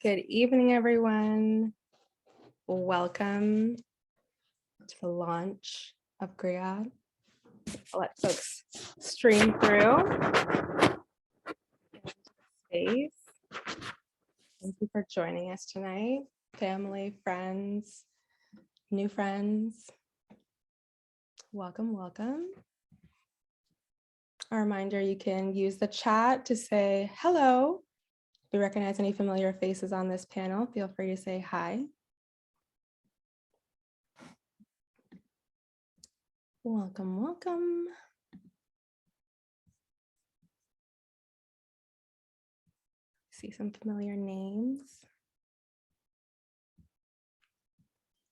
Good evening, everyone. Welcome to the launch of Griot. I'll let folks stream through space. Thank you for joining us tonight, family, friends, new friends. Welcome, welcome. A reminder, you can use the chat to say hello. If you recognize any familiar faces on this panel, feel free to say hi. Welcome, welcome. See some familiar names.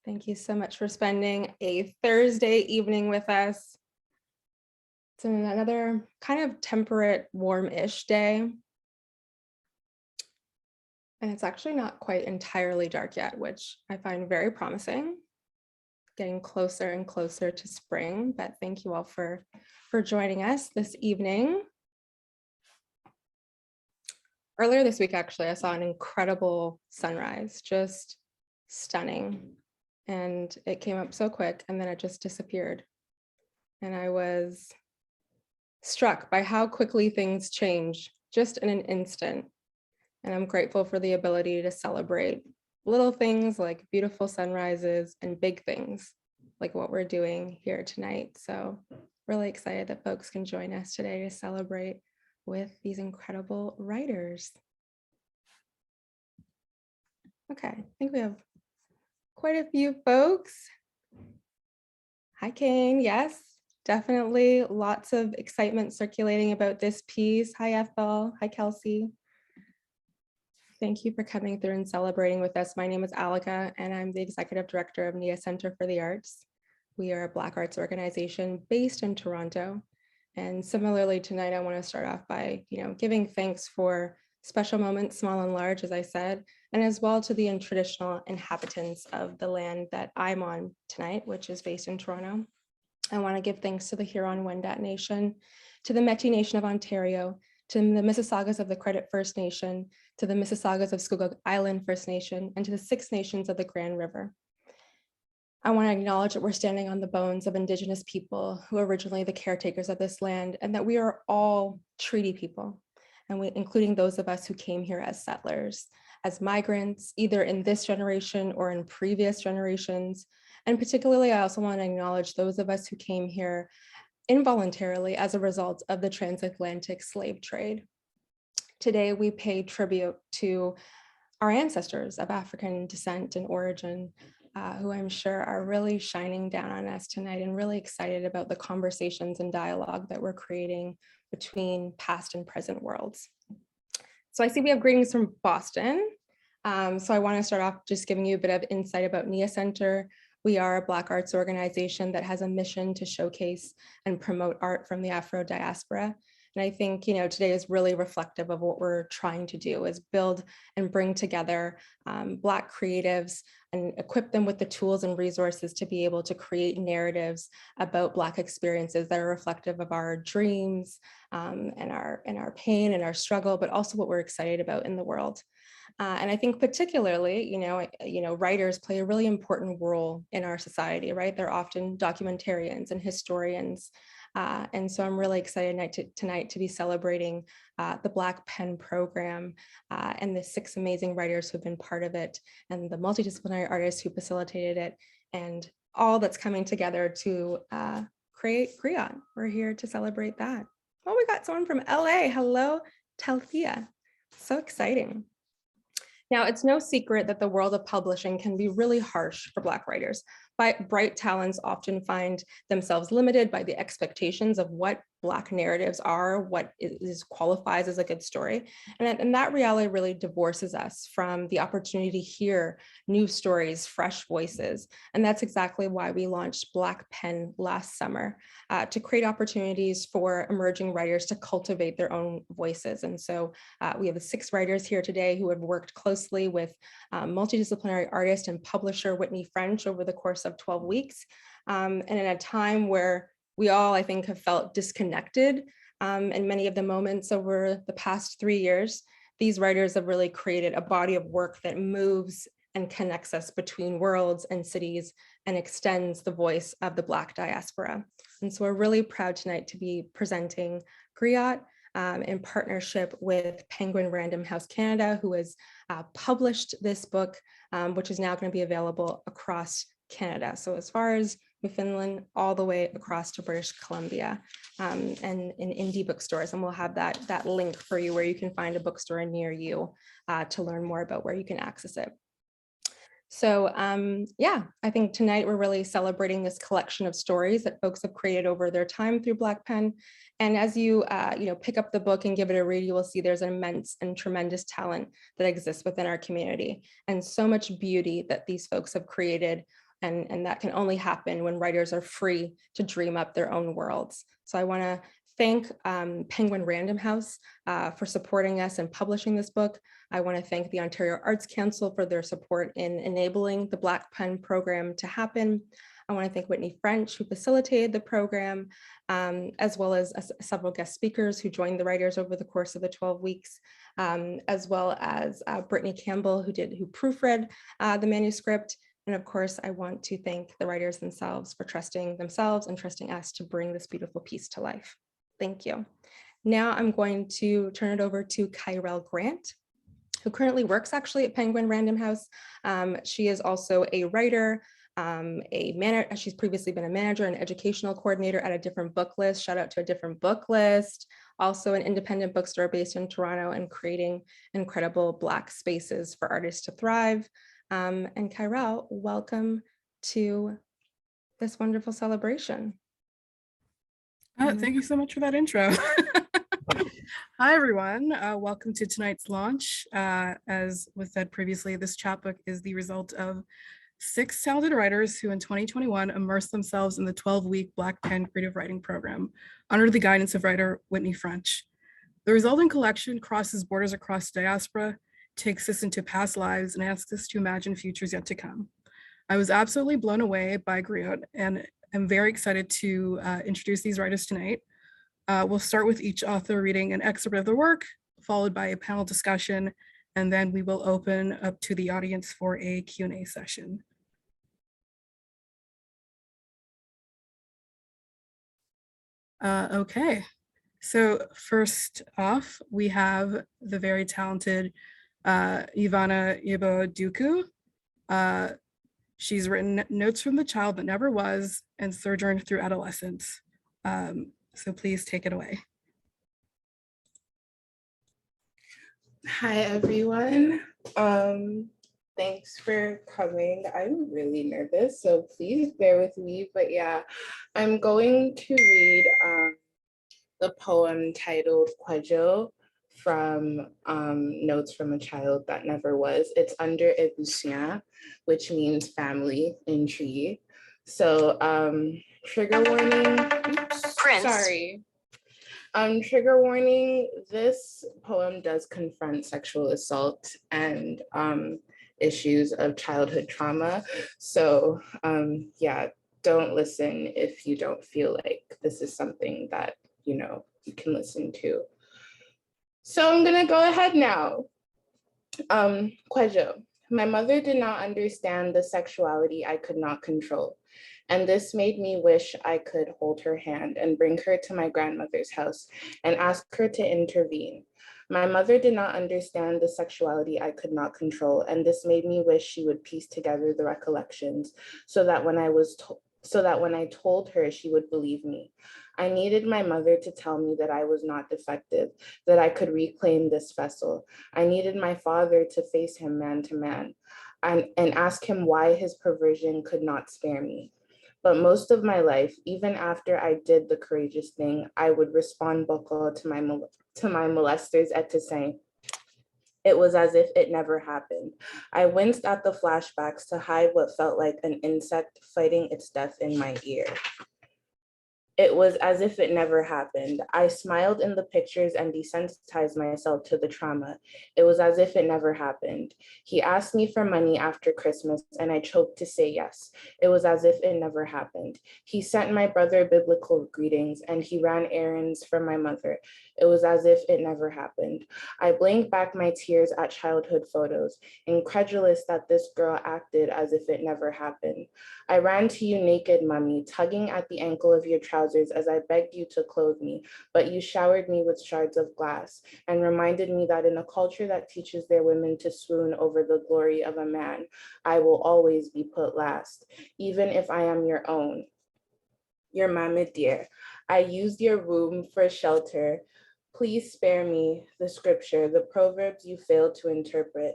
Thank you so much for spending a Thursday evening with us. It's another kind of temperate, warm-ish day. And it's actually not quite entirely dark yet, which I find very promising. Getting closer and closer to spring, but thank you all for joining us this evening. Earlier this week, actually, I saw an incredible sunrise, just stunning. And it came up so quick and then it just disappeared. And I was struck by how quickly things change just in an instant. And I'm grateful for the ability to celebrate little things like beautiful sunrises and big things like what we're doing here tonight. So really excited that folks can join us today to celebrate with these incredible writers. Okay, I think we have quite a few folks. Hi, Kane. Yes, definitely lots of excitement circulating about this piece. Hi, Ethel. Hi, Kelsey. Thank you for coming through and celebrating with us. My name is Alika, and I'm the Executive Director of Nia Centre for the Arts. We are a Black arts organization based in Toronto. And similarly tonight, I want to start off by giving thanks for special moments, small and large, as I said, and as well to the traditional inhabitants of the land that I'm on tonight, which is based in Toronto. I want to give thanks to the Huron-Wendat Nation, to the Métis Nation of Ontario, to the Mississaugas of the Credit First Nation, to the Mississaugas of Scugog Island First Nation, and to the Six Nations of the Grand River. I want to acknowledge that we're standing on the bones of Indigenous people who are originally the caretakers of this land, and that we are all treaty people, and including those of us who came here as settlers, as migrants, either in this generation or in previous generations. And particularly, I also want to acknowledge those of us who came here involuntarily as a result of the transatlantic slave trade. Today, we pay tribute to our ancestors of African descent and origin, who I'm sure are really shining down on us tonight and really excited about the conversations and dialogue that we're creating between past and present worlds. So I see we have greetings from Boston. So I want to start off just giving you a bit of insight about Nia Centre. We are a Black arts organization that has a mission to showcase and promote art from the Afro diaspora. And I think, today is really reflective of what we're trying to do, is build and bring together Black creatives and equip them with the tools and resources to be able to create narratives about Black experiences that are reflective of our dreams and our pain and our struggle, but also what we're excited about in the world. And I think particularly, writers play a really important role in our society, right? They're often documentarians and historians. And so I'm really excited tonight to be celebrating the Black Pen program and the 6 amazing writers who've been part of it, and the multidisciplinary artists who facilitated it, and all that's coming together to create Griot. We're here to celebrate that. Oh, we got someone from LA. Hello, Talthea. So exciting. Now, it's no secret that the world of publishing can be really harsh for Black writers. Bright talents often find themselves limited by the expectations of what Black narratives are, what qualifies as a good story. And that reality really divorces us from the opportunity to hear new stories, fresh voices. And that's exactly why we launched Black Pen last summer, to create opportunities for emerging writers to cultivate their own voices. And so we have 6 writers here today who have worked closely with multidisciplinary artist and publisher Whitney French over the course of 12 weeks. And in a time where we all, I think, have felt disconnected in many of the moments over the past 3 years. these writers have really created a body of work that moves and connects us between worlds and cities and extends the voice of the Black diaspora. And so we're really proud tonight to be presenting Griot in partnership with Penguin Random House Canada, who has published this book, which is now going to be available across Canada. So as far as Finland, all the way across to British Columbia, and in indie bookstores. And we'll have that link for you where you can find a bookstore near you to learn more about where you can access it. So yeah, I think tonight we're really celebrating this collection of stories that folks have created over their time through Black Pen. And as you pick up the book and give it a read, you will see there's an immense and tremendous talent that exists within our community, and so much beauty that these folks have created. And that can only happen when writers are free to dream up their own worlds. So I want to thank Penguin Random House for supporting us and publishing this book. I want to thank the Ontario Arts Council for their support in enabling the Black Pen program to happen. I want to thank Whitney French, who facilitated the program, as well as several guest speakers who joined the writers over the course of the 12 weeks, as well as Brittany Campbell, who proofread the manuscript. And of course, I want to thank the writers themselves for trusting themselves and trusting us to bring this beautiful piece to life. Thank you. Now I'm going to turn it over to Kyrell Grant, who currently works actually at Penguin Random House. She is also a writer, she's previously been a manager and educational coordinator at a different book list. Shout out to a different book list. Also an independent bookstore based in Toronto and creating incredible Black spaces for artists to thrive. And Kyrell, welcome to this wonderful celebration. Thank you so much for that intro. Hi, everyone. Welcome to tonight's launch. As was said previously, this chapbook is the result of 6 talented writers who in 2021 immersed themselves in the 12-week Black Pen creative writing program under the guidance of writer Whitney French. The resulting collection crosses borders across diaspora, takes us into past lives, and asks us to imagine futures yet to come. I was absolutely blown away by Griot, and I'm very excited to introduce these writers tonight. We'll start with each author reading an excerpt of their work, followed by a panel discussion, and then we will open up to the audience for a Q&A session. Okay, so first off, we have the very talented Yvvanna Yeboah Duku. She's written Notes from the Child That Never Was and Sojourned Through Adolescence. So please take it away. Hi, everyone. Thanks for coming. I'm really nervous, so please bear with me. But yeah, I'm going to read the poem titled Kwejo from Notes from a Child That Never Was. It's under Ebusua, which means family in Tree. So trigger warning. Oops, sorry. Trigger warning, this poem does confront sexual assault and issues of childhood trauma. So yeah, don't listen if you don't feel like this is something that, you can listen to. So I'm gonna go ahead now. Kwejo. My mother did not understand the sexuality I could not control. And this made me wish I could hold her hand and bring her to my grandmother's house and ask her to intervene. My mother did not understand the sexuality I could not control, and this made me wish she would piece together the recollections so that when I told her, she would believe me. I needed my mother to tell me that I was not defective, that I could reclaim this vessel. I needed my father to face him man to man and ask him why his perversion could not spare me. But most of my life, even after I did the courageous thing, I would respond boko to my molesters et to say, it was as if it never happened. I winced at the flashbacks to hide what felt like an insect fighting its death in my ear. It was as if it never happened. I smiled in the pictures and desensitized myself to the trauma. It was as if it never happened. He asked me for money after Christmas, and I choked to say yes. It was as if it never happened. He sent my brother biblical greetings, and he ran errands for my mother. It was as if it never happened. I blinked back my tears at childhood photos, incredulous that this girl acted as if it never happened. I ran to you naked, mummy, tugging at the ankle of your trousers as I begged you to clothe me, but you showered me with shards of glass and reminded me that in a culture that teaches their women to swoon over the glory of a man, I will always be put last, even if I am your own. Your mama dear, I used your room for shelter. Please spare me the scripture, the proverbs you failed to interpret.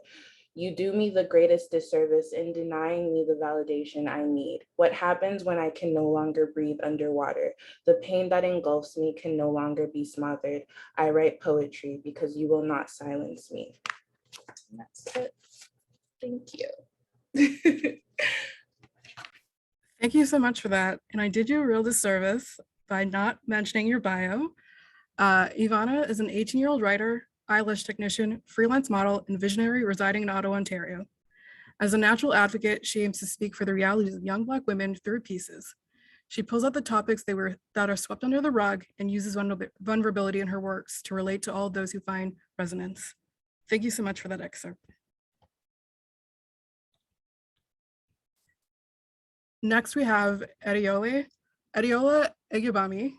You do me the greatest disservice in denying me the validation I need. What happens when I can no longer breathe underwater? The pain that engulfs me can no longer be smothered. I write poetry because you will not silence me. And that's it. Thank you. Thank you so much for that. And I did you a real disservice by not mentioning your bio. Yvvanna is an 18-year-old writer, eyelash technician, freelance model, and visionary residing in Ottawa, Ontario. As a natural advocate, she aims to speak for the realities of young Black women through her pieces. She pulls out the topics that are swept under the rug and uses vulnerability in her works to relate to all those who find resonance. Thank you so much for that excerpt. Next, we have Adeola Egbeyemi.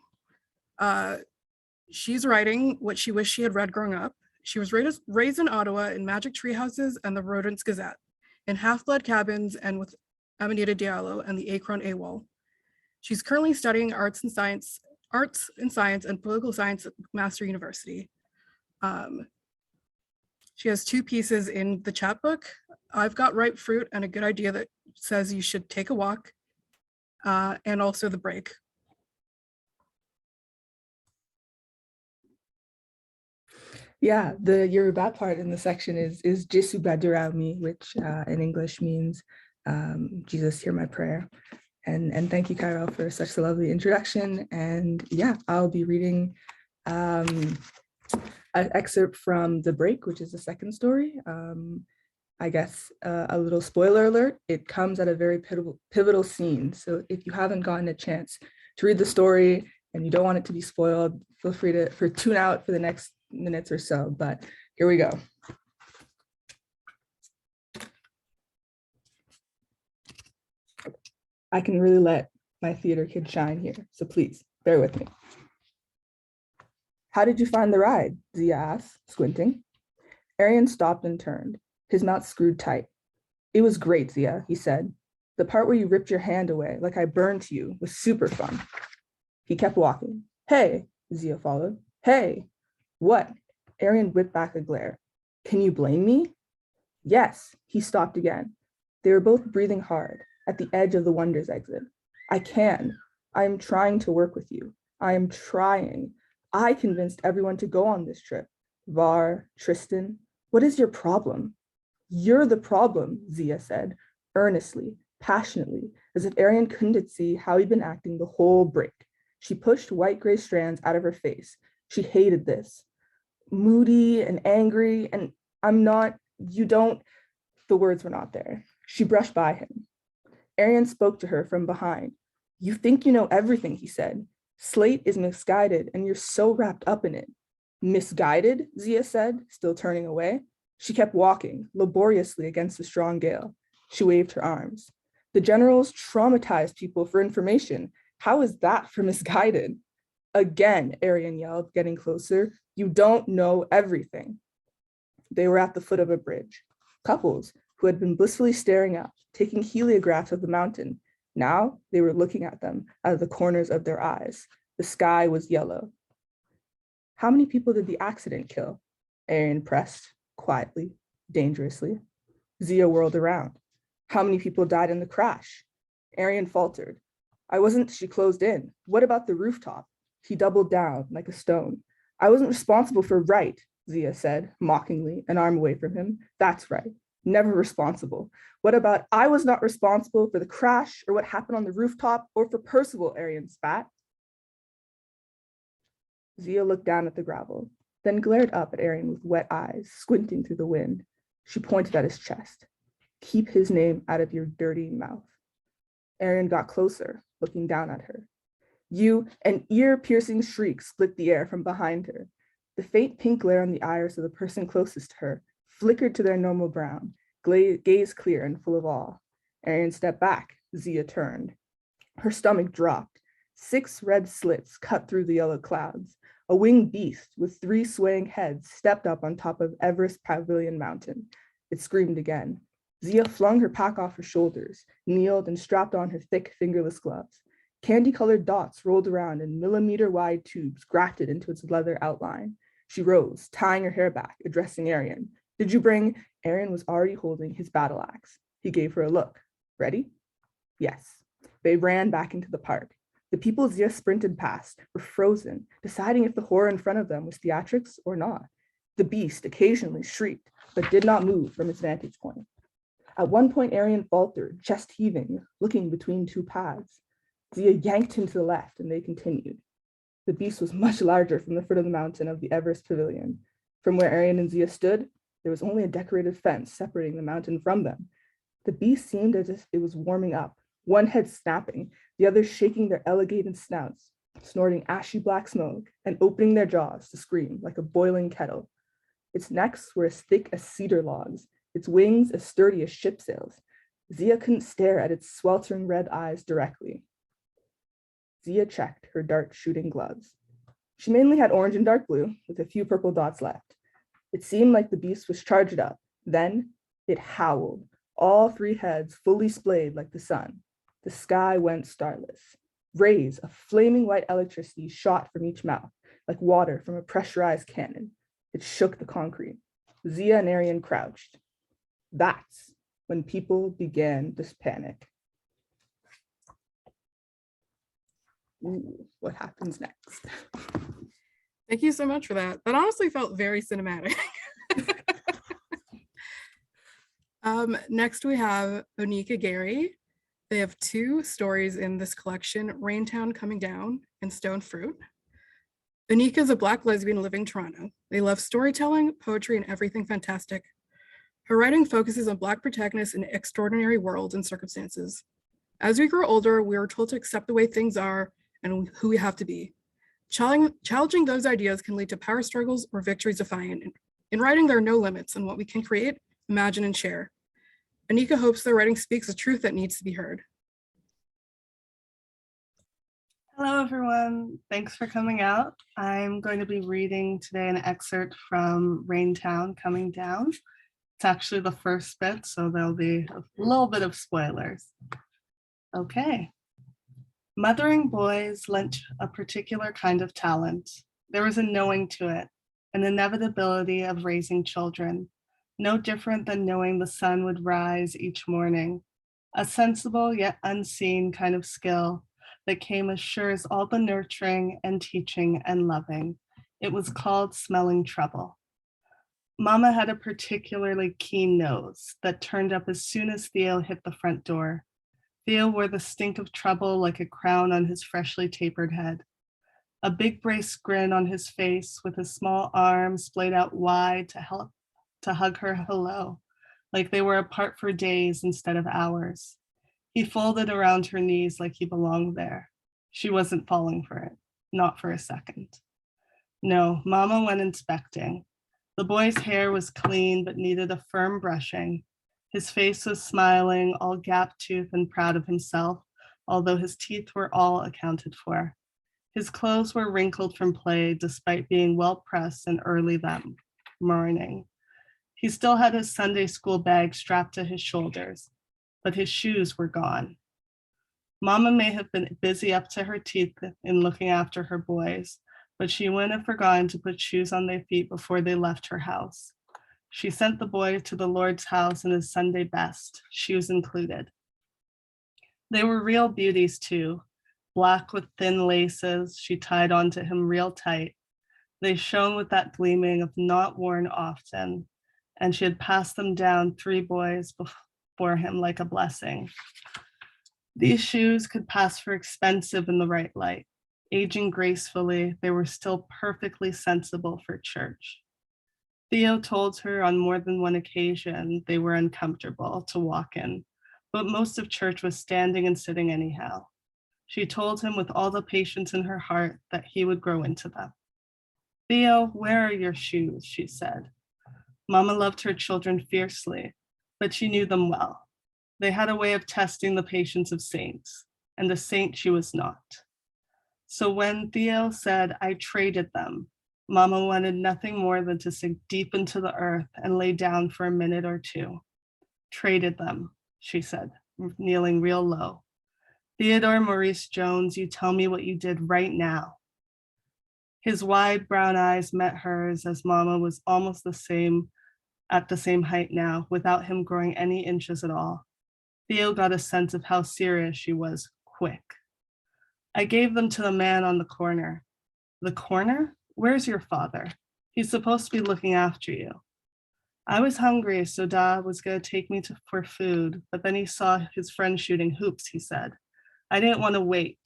She's writing what she wished she had read growing up. She was raised in Ottawa in Magic Tree Houses and the Rodents Gazette, in Half-Blood Cabins and with Amanita Diallo and the Akron AWOL. She's currently studying arts and science and political science at McMaster University. She has two pieces in the chapbook. I've Got Ripe Fruit and a Good Idea that says you should take a walk, and also The Break. Yeah, the Yoruba part in the section is Jesu Gbadura Mi, which in English means Jesus, hear my prayer. And thank you, Kyrell, for such a lovely introduction. And yeah, I'll be reading an excerpt from The Break, which is the second story. I guess a little spoiler alert, it comes at a very pivotal scene. So if you haven't gotten a chance to read the story and you don't want it to be spoiled, feel free to tune out for the next minutes or so, but here we go. I can really let my theater kid shine here, so please bear with me. How did you find the ride? Zia asked, squinting. Arian stopped and turned, his mouth screwed tight. It was great, Zia, he said. The part where you ripped your hand away like I burned you was super fun. He kept walking. Hey, Zia followed. Hey. What? Arian whipped back a glare. Can you blame me? Yes, he stopped again. They were both breathing hard at the edge of the Wonders exit. I can. I am trying to work with you. I am trying. I convinced everyone to go on this trip. Var, Tristan, what is your problem? You're the problem, Zia said, earnestly, passionately, as if Arian couldn't see how he'd been acting the whole break. She pushed white-gray strands out of her face. She hated this. Moody and angry, and I'm not, you don't, the words were not there. She brushed by him. Arian spoke to her from behind. You think you know everything, he said. Slate is misguided, and you're so wrapped up in it. Misguided, Zia said, still turning away. She kept walking, laboriously against the strong gale. She waved her arms. The generals traumatized people for information. How is that for misguided? Again, Arian yelled, getting closer. You don't know everything. They were at the foot of a bridge. Couples who had been blissfully staring up, taking heliographs of the mountain. Now they were looking at them out of the corners of their eyes. The sky was yellow. How many people did the accident kill? Arian pressed, quietly, dangerously. Zia whirled around. How many people died in the crash? Arian faltered. I wasn't, she closed in. What about the rooftop? He doubled down like a stone. I wasn't responsible for right, Zia said, mockingly, an arm away from him. That's right, never responsible. What about I was not responsible for the crash or what happened on the rooftop or for Percival, Arian spat. Zia looked down at the gravel, then glared up at Arian with wet eyes, squinting through the wind. She pointed at his chest. Keep his name out of your dirty mouth. Arian got closer, looking down at her. An ear-piercing shriek split the air from behind her. The faint pink glare on the iris of the person closest to her flickered to their normal brown, gaze clear and full of awe. Arian stepped back. Zia turned. Her stomach dropped. 6 red slits cut through the yellow clouds. A winged beast with 3 swaying heads stepped up on top of Everest Pavilion Mountain. It screamed again. Zia flung her pack off her shoulders, kneeled, and strapped on her thick, fingerless gloves. Candy-colored dots rolled around in millimeter-wide tubes grafted into its leather outline. She rose, tying her hair back, addressing Arian. Did you bring? Arian was already holding his battle axe. He gave her a look. Ready? Yes. They ran back into the park. The people Zia sprinted past were frozen, deciding if the horror in front of them was theatrics or not. The beast occasionally shrieked, but did not move from its vantage point. At one point, Arian faltered, chest heaving, looking between 2 paths. Zia yanked him to the left, and they continued. The beast was much larger from the foot of the mountain of the Everest Pavilion. From where Arian and Zia stood, there was only a decorated fence separating the mountain from them. The beast seemed as if it was warming up, one head snapping, the others shaking their elongated snouts, snorting ashy black smoke, and opening their jaws to scream like a boiling kettle. Its necks were as thick as cedar logs, its wings as sturdy as ship sails. Zia couldn't stare at its sweltering red eyes directly. Zia checked her dart shooting gloves. She mainly had orange and dark blue, with a few purple dots left. It seemed like the beast was charged up. Then it howled, all 3 heads fully splayed like the sun. The sky went starless. Rays of flaming white electricity shot from each mouth, like water from a pressurized cannon. It shook the concrete. Zia and Arian crouched. That's when people began to panic. Ooh, what happens next? Thank you so much for that. That honestly felt very cinematic. Next we have Onyka Gairey. They have 2 stories in this collection, Raintown Coming Down and Stone Fruit. Onyka is a Black lesbian living in Toronto. They love storytelling, poetry, and everything fantastic. Her writing focuses on Black protagonists in extraordinary worlds and circumstances. As we grow older, we are told to accept the way things are and who we have to be. Challenging those ideas can lead to power struggles or victories defiant. In writing, there are no limits on what we can create, imagine, and share. Onyka hopes their writing speaks a truth that needs to be heard. Hello, everyone. Thanks for coming out. I'm going to be reading today an excerpt from Raintown Coming Down. It's actually the first bit, so there'll be a little bit of spoilers. Okay. Mothering boys lent a particular kind of talent. There was a knowing to it, an inevitability of raising children, no different than knowing the sun would rise each morning, a sensible yet unseen kind of skill that came as sure as all the nurturing and teaching and loving. It was called smelling trouble. Mama had a particularly keen nose that turned up as soon as Theo hit the front door. Theo wore the stink of trouble like a crown on his freshly tapered head. A big brace grin on his face with his small arms splayed out wide to hug her hello, like they were apart for days instead of hours. He folded around her knees like he belonged there. She wasn't falling for it, not for a second. No, Mama went inspecting. The boy's hair was clean but needed a firm brushing. His face was smiling, all gap-toothed and proud of himself, although his teeth were all accounted for. His clothes were wrinkled from play despite being well-pressed and early that morning. He still had his Sunday school bag strapped to his shoulders, but his shoes were gone. Mama may have been busy up to her teeth in looking after her boys, but she wouldn't have forgotten to put shoes on their feet before they left her house. She sent the boy to the Lord's house in his Sunday best, shoes included. They were real beauties too, black with thin laces she tied onto him real tight. They shone with that gleaming of not worn often, and she had passed them down 3 boys before him like a blessing. These shoes could pass for expensive in the right light. Aging gracefully, they were still perfectly sensible for church. Theo told her on more than one occasion they were uncomfortable to walk in, but most of church was standing and sitting anyhow. She told him with all the patience in her heart that he would grow into them. Theo, where are your shoes? She said. Mama loved her children fiercely, but she knew them well. They had a way of testing the patience of saints, and a saint she was not. So when Theo said, I traded them, Mama wanted nothing more than to sink deep into the earth and lay down for a minute or two. Traded them, she said, kneeling real low. Theodore Maurice Jones, you tell me what you did right now. His wide brown eyes met hers as Mama was almost at the same height now, without him growing any inches at all. Theo got a sense of how serious she was quick. I gave them to the man on the corner. The corner? Where's your father? He's supposed to be looking after you. I was hungry, so Da was going to take me for food, but then he saw his friend shooting hoops, he said. I didn't want to wait.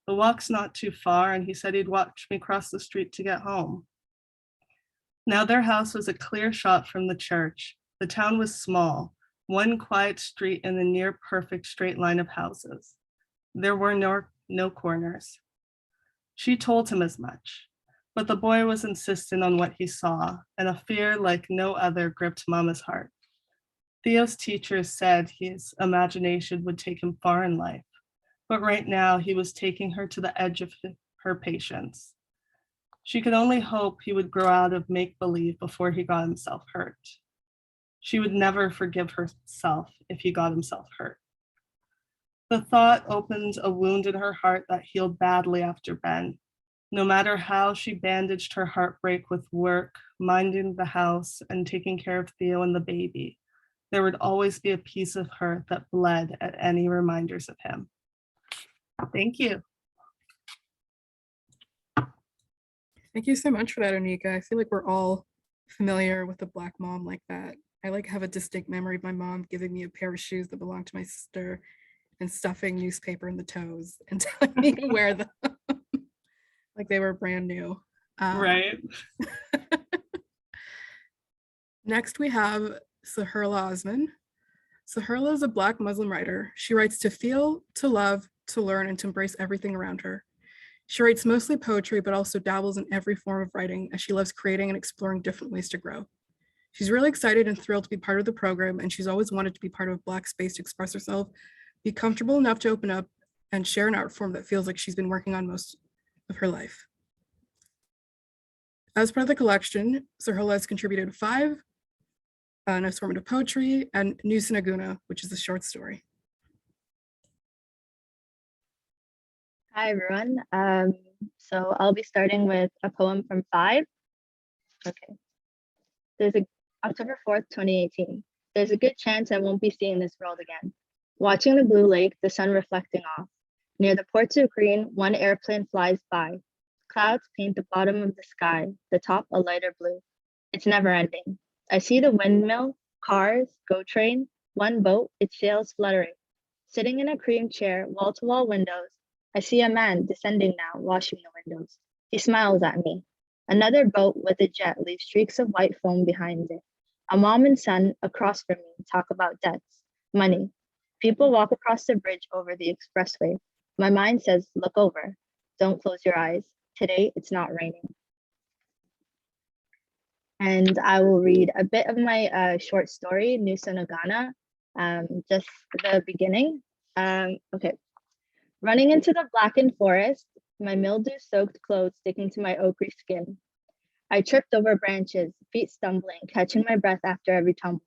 The walk's not too far, and he said he'd watch me cross the street to get home. Now their house was a clear shot from the church. The town was small, one quiet street in a near perfect straight line of houses. There were no corners. She told him as much, but the boy was insistent on what he saw, and a fear like no other gripped Mama's heart. Theo's teachers said his imagination would take him far in life, but right now he was taking her to the edge of her patience. She could only hope he would grow out of make-believe before he got himself hurt. She would never forgive herself if he got himself hurt. The thought opened a wound in her heart that healed badly after Ben. No matter how she bandaged her heartbreak with work, minding the house, and taking care of Theo and the baby, there would always be a piece of her that bled at any reminders of him. Thank you. Thank you so much for that, Onyka. I feel like we're all familiar with a Black mom like that. I have a distinct memory of my mom giving me a pair of shoes that belonged to my sister and stuffing newspaper in the toes and telling me to wear them like they were brand new. Right. Next, we have Saherla Osman. Saherla is a Black Muslim writer. She writes to feel, to love, to learn, and to embrace everything around her. She writes mostly poetry, but also dabbles in every form of writing as she loves creating and exploring different ways to grow. She's really excited and thrilled to be part of the program, and she's always wanted to be part of a Black space to express herself, be comfortable enough to open up, and share an art form that feels like she's been working on most of her life. As part of the collection, Saherla has contributed 5 transformative poetry and Nia Centre, which is a short story. Hi, everyone. So I'll be starting with a poem from 5. Okay. October 4th, 2018. There's a good chance I won't be seeing this world again. Watching the blue lake, the sun reflecting off. Near the ports of green, one airplane flies by. Clouds paint the bottom of the sky, the top a lighter blue. It's never ending. I see the windmill, cars, GO train, one boat, its sails fluttering. Sitting in a cream chair, wall-to-wall windows, I see a man descending now, washing the windows. He smiles at me. Another boat with a jet leaves streaks of white foam behind it. A mom and son across from me talk about debts, money. People walk across the bridge over the expressway. My mind says, look over. Don't close your eyes. Today, it's not raining. And I will read a bit of my short story, Nusa Nagana, just the beginning. Okay. Running into the blackened forest, my mildew-soaked clothes sticking to my ochre skin. I tripped over branches, feet stumbling, catching my breath after every tumble.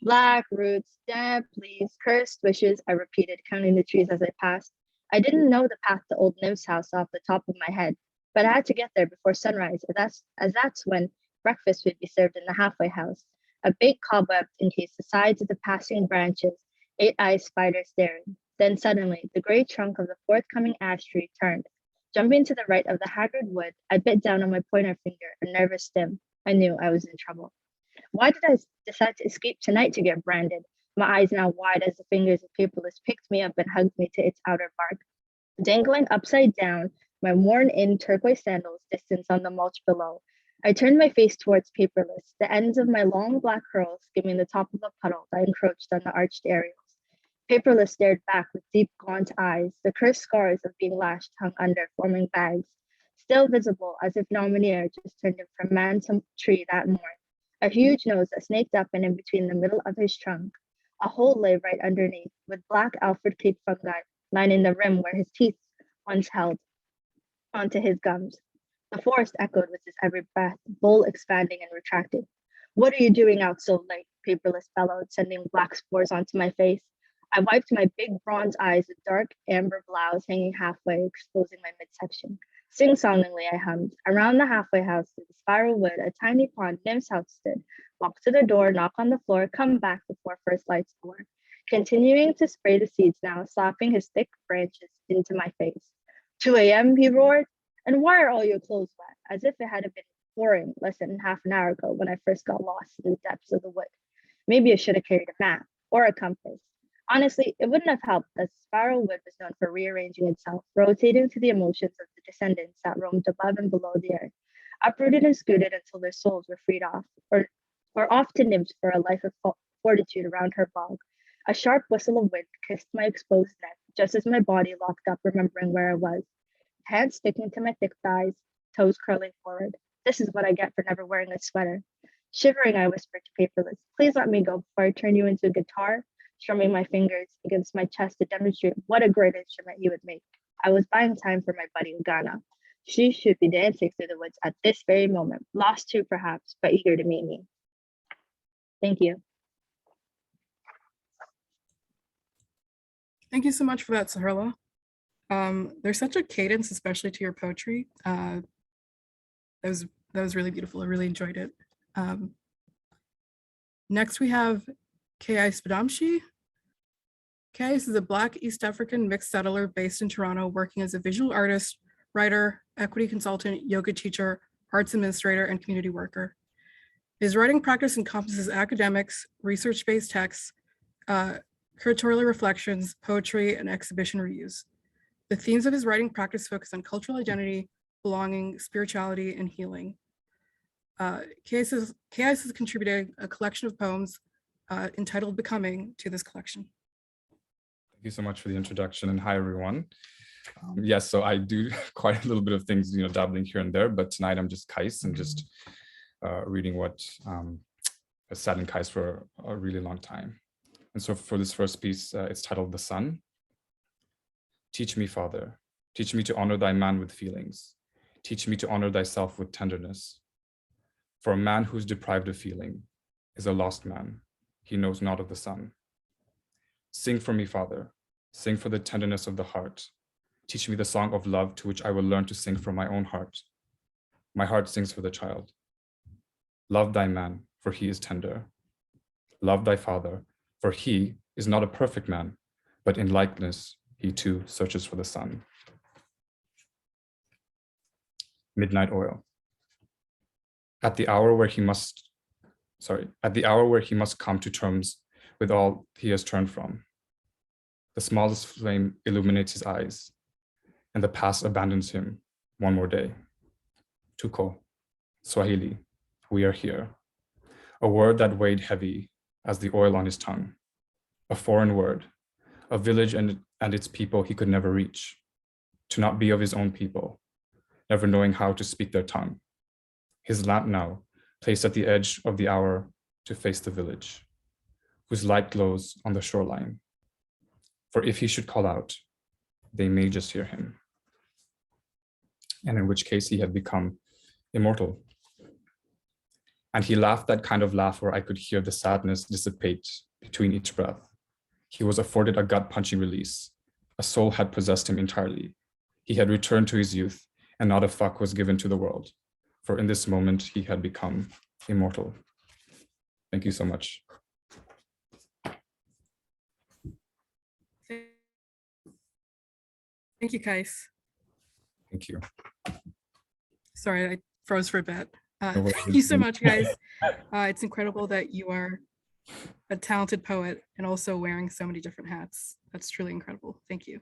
Black roots, damp leaves, cursed wishes, I repeated, counting the trees as I passed. I didn't know the path to old Niv's house off the top of my head, but I had to get there before sunrise, as that's when breakfast would be served in the halfway house. A big cobweb encased the sides of the passing branches, 8-eyed spiders staring. Then suddenly, the gray trunk of the forthcoming ash tree turned. Jumping to the right of the haggard wood, I bit down on my pointer finger, a nervous stim. I knew I was in trouble. Why did I decide to escape tonight to get branded? My eyes now wide as the fingers of paperless picked me up and hugged me to its outer bark. Dangling upside down, my worn-in turquoise sandals distance on the mulch below. I turned my face towards Paperless, the ends of my long black curls skimming the top of a puddle that encroached on the arched aerials. Paperless stared back with deep, gaunt eyes, the cursed scars of being lashed hung under, forming bags, still visible as if Nominaire just turned him from man to tree that morn. A huge nose that snaked up and in between the middle of his trunk. A hole lay right underneath, with black Alfred Cape fungi lining the rim where his teeth once held onto his gums. The forest echoed with his every breath, bowl expanding and retracting. What are you doing out so late? Paperless bellowed, sending black spores onto my face. I wiped my big bronze eyes with dark amber blouse hanging halfway, exposing my midsection. Sing-songingly, I hummed. Around the halfway house, to the spiral wood, a tiny pond, nymph's house stood. Walk to the door, knock on the floor, come back before first lights go on. Continuing to spray the seeds now, slapping his thick branches into my face. 2 a.m., he roared. And why are all your clothes wet? As if it had been pouring less than half an hour ago when I first got lost in the depths of the wood. Maybe I should have carried a map or a compass. Honestly, it wouldn't have helped as spiral wood was known for rearranging itself, rotating to the emotions of the descendants that roamed above and below the earth, uprooted and scooted until their souls were freed off, or off to nymphs for a life of fortitude around her bog. A sharp whistle of wind kissed my exposed neck, just as my body locked up, remembering where I was. Hands sticking to my thick thighs, toes curling forward. This is what I get for never wearing a sweater. Shivering, I whispered to Paperless, please let me go before I turn you into a guitar, strumming my fingers against my chest to demonstrate what a great instrument you would make. I was buying time for my buddy Yvvanna. She should be dancing through the woods at this very moment, lost too perhaps, but eager to meet me. Thank you. Thank you so much for that, Saherla. There's such a cadence, especially to your poetry. That was really beautiful. I really enjoyed it. Next, we have Kais Padamshi. Kais is a Black East African mixed settler based in Toronto, working as a visual artist, writer, equity consultant, yoga teacher, arts administrator, and community worker. His writing practice encompasses academics, research-based texts, curatorial reflections, poetry, and exhibition reviews. The themes of his writing practice focus on cultural identity, belonging, spirituality, and healing. Kais has contributed a collection of poems entitled Becoming to this collection. Thank you so much for the introduction, and hi everyone. Yes, so I do quite a little bit of things, dabbling here and there, but tonight I'm just Kais and just reading what has sat in Kais for a really long time. And so for this first piece, it's titled The Sun. Teach me, Father, teach me to honor thy man with feelings. Teach me to honor thyself with tenderness. For a man who is deprived of feeling is a lost man. He knows not of the sun. Sing for me, Father. Sing for the tenderness of the heart. Teach me the song of love to which I will learn to sing from my own heart. My heart sings for the child. Love thy man, for he is tender. Love thy father, for he is not a perfect man, but in likeness he too searches for the sun. Midnight Oil. At the hour where he must come to terms with all he has turned from, the smallest flame illuminates his eyes, and the past abandons him one more day. Tuko, Swahili, we are here. A word that weighed heavy as the oil on his tongue. A foreign word, a village and its people he could never reach. To not be of his own people, never knowing how to speak their tongue. His lamp now, placed at the edge of the hour to face the village, whose light glows on the shoreline. For if he should call out, they may just hear him. And in which case he had become immortal. And he laughed that kind of laugh where I could hear the sadness dissipate between each breath. He was afforded a gut-punching release. A soul had possessed him entirely. He had returned to his youth, and not a fuck was given to the world. For in this moment, he had become immortal. Thank you so much. Thank you, Kais. Thank you. Sorry, I froze for a bit. No worries. Thank you so much, guys. It's incredible that you are a talented poet and also wearing so many different hats. That's truly incredible. Thank you.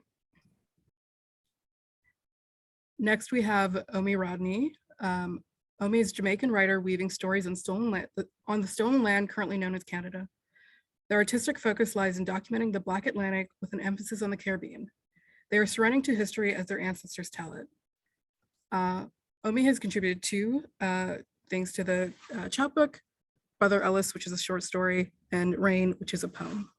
Next, we have Omi Rodney. Omi is a Jamaican writer weaving stories on the stolen land currently known as Canada. Their artistic focus lies in documenting the Black Atlantic with an emphasis on the Caribbean. They are surrendering to history as their ancestors tell it. Omi has contributed two things to the chapbook: Brother Ellis, which is a short story, and Rain, which is a poem.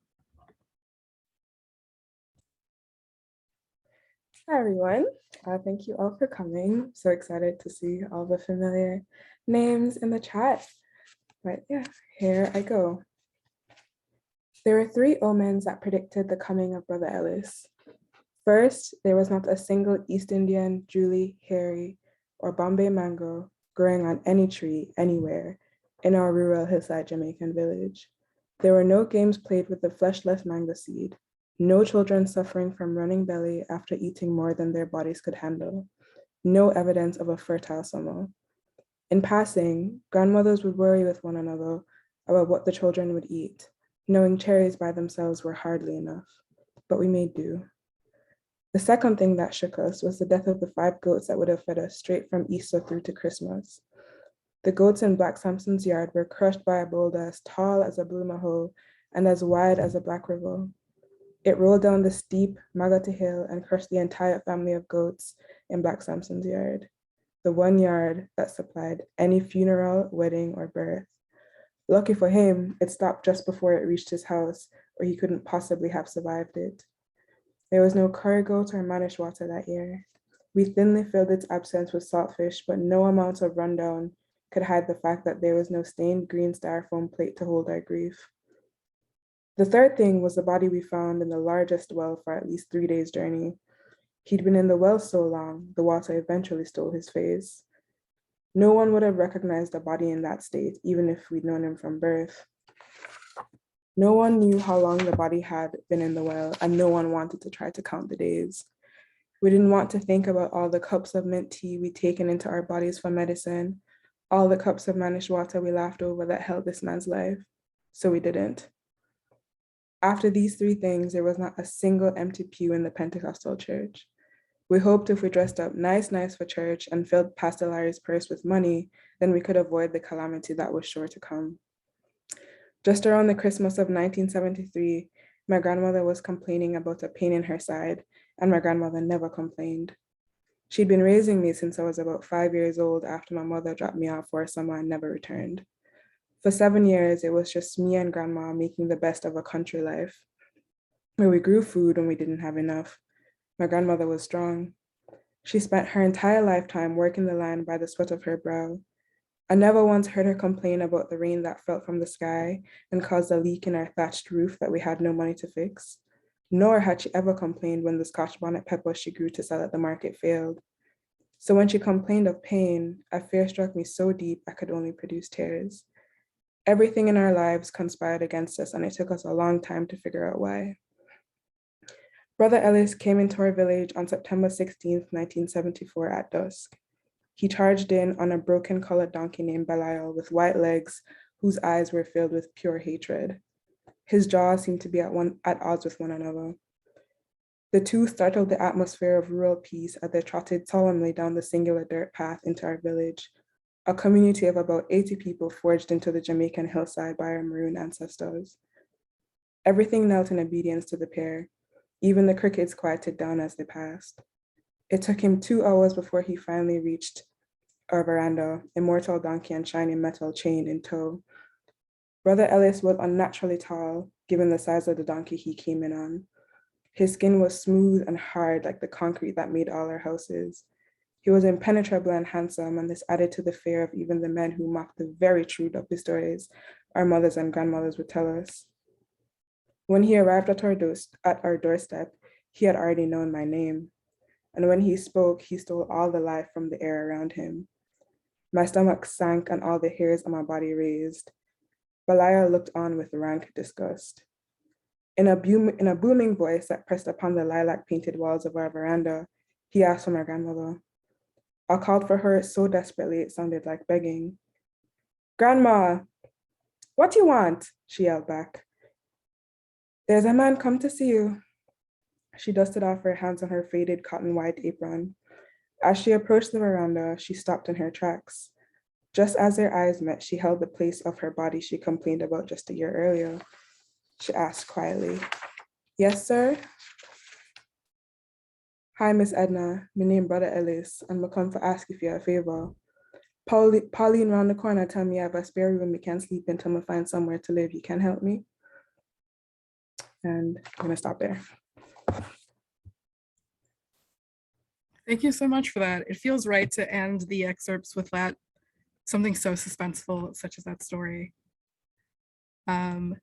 Hi, everyone. Thank you all for coming. So excited to see all the familiar names in the chat. But yeah, here I go. There were three omens that predicted the coming of Brother Ellis. First, there was not a single East Indian, Julie, Harry, or Bombay mango growing on any tree anywhere in our rural hillside Jamaican village. There were no games played with the fleshless mango seed, no children suffering from running belly after eating more than their bodies could handle, no evidence of a fertile summer. In passing, grandmothers would worry with one another about what the children would eat, knowing cherries by themselves were hardly enough, but we made do. The second thing that shook us was the death of the 5 goats that would have fed us straight from Easter through to Christmas. The goats in Black Samson's yard were crushed by a boulder as tall as a Bloomahoe and as wide as a Black River. It rolled down the steep Magata Hill and crushed the entire family of goats in Black Samson's yard, the one yard that supplied any funeral, wedding, or birth. Lucky for him, it stopped just before it reached his house, or he couldn't possibly have survived it. There was no curry goat or manish water that year. We thinly filled its absence with saltfish, but no amount of rundown could hide the fact that there was no stained green styrofoam plate to hold our grief. The third thing was the body we found in the largest well for at least 3 days' journey. He'd been in the well so long, the water eventually stole his face. No one would have recognized a body in that state, even if we'd known him from birth. No one knew how long the body had been in the well, and no one wanted to try to count the days. We didn't want to think about all the cups of mint tea we'd taken into our bodies for medicine, all the cups of manish water we laughed over that held this man's life, so we didn't. After these 3 things, there was not a single empty pew in the Pentecostal church. We hoped if we dressed up nice for church and filled Pastor Larry's purse with money, then we could avoid the calamity that was sure to come. Just around the Christmas of 1973, my grandmother was complaining about a pain in her side, and my grandmother never complained. She'd been raising me since I was about 5 years old after my mother dropped me off for a summer and never returned. For 7 years, it was just me and grandma making the best of a country life, where we grew food when we didn't have enough. My grandmother was strong. She spent her entire lifetime working the land by the sweat of her brow. I never once heard her complain about the rain that fell from the sky and caused a leak in our thatched roof that we had no money to fix. Nor had she ever complained when the Scotch bonnet pepper she grew to sell at the market failed. So when she complained of pain, a fear struck me so deep I could only produce tears. Everything in our lives conspired against us, and it took us a long time to figure out why. Brother Ellis came into our village on September 16th, 1974 at dusk. He charged in on a broken colored donkey named Belial with white legs whose eyes were filled with pure hatred. His jaws seemed to be at odds with one another. The two startled the atmosphere of rural peace as they trotted solemnly down the singular dirt path into our village, a community of about 80 people forged into the Jamaican hillside by our maroon ancestors. Everything knelt in obedience to the pair. Even the crickets quieted down as they passed. It took him 2 hours before he finally reached our veranda, immortal donkey and shiny metal chained in tow. Brother Ellis was unnaturally tall, given the size of the donkey he came in on. His skin was smooth and hard like the concrete that made all our houses. He was impenetrable and handsome, and this added to the fear of even the men who mocked the very truth of the stories our mothers and grandmothers would tell us. When he arrived at our doorstep, he had already known my name. And when he spoke, he stole all the life from the air around him. My stomach sank and all the hairs on my body raised. Belial looked on with rank disgust. In a booming voice that pressed upon the lilac-painted walls of our veranda, he asked for my grandmother. I called for her so desperately it sounded like begging. "Grandma, what do you want?" she yelled back. "There's a man come to see you." She dusted off her hands on her faded cotton white apron. As she approached the veranda, she stopped in her tracks. Just as their eyes met, she held the place of her body she complained about just a year earlier. She asked quietly, "Yes, sir?" "Hi, Miss Edna. My name Brother Ellis, and I come for ask if you a favor. Pauline round the corner tell me I have a spare room we can sleep in until I find somewhere to live. You can help me?" And I'm gonna stop there. Thank you so much for that. It feels right to end the excerpts with that, something so suspenseful such as that story. Now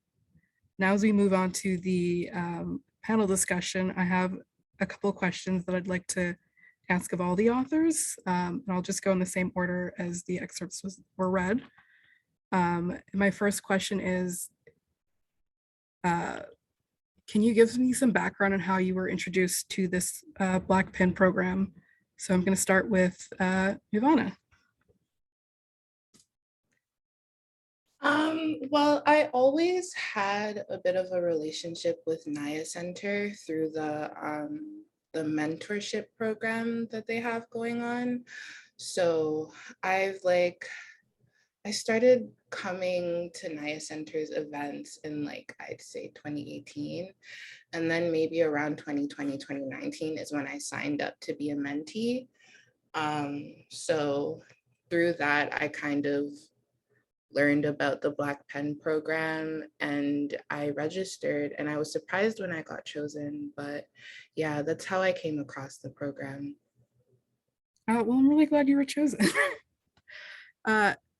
as we move on to the panel discussion, I have a couple of questions that I'd like to ask of all the authors. And I'll just go in the same order as the excerpts were read. My first question is, can you give me some background on how you were introduced to this Black Pen program? So I'm going to start with Yvvanna. Well, I always had a bit of a relationship with Nia Centre through the mentorship program that they have going on. So I started coming to Nia Centre's events in I'd say 2018. And then maybe around 2020, 2019 is when I signed up to be a mentee. So through that, I kind of learned about the Black Pen program and I registered, and I was surprised when I got chosen, but yeah, that's how I came across the program. Well, I'm really glad you were chosen.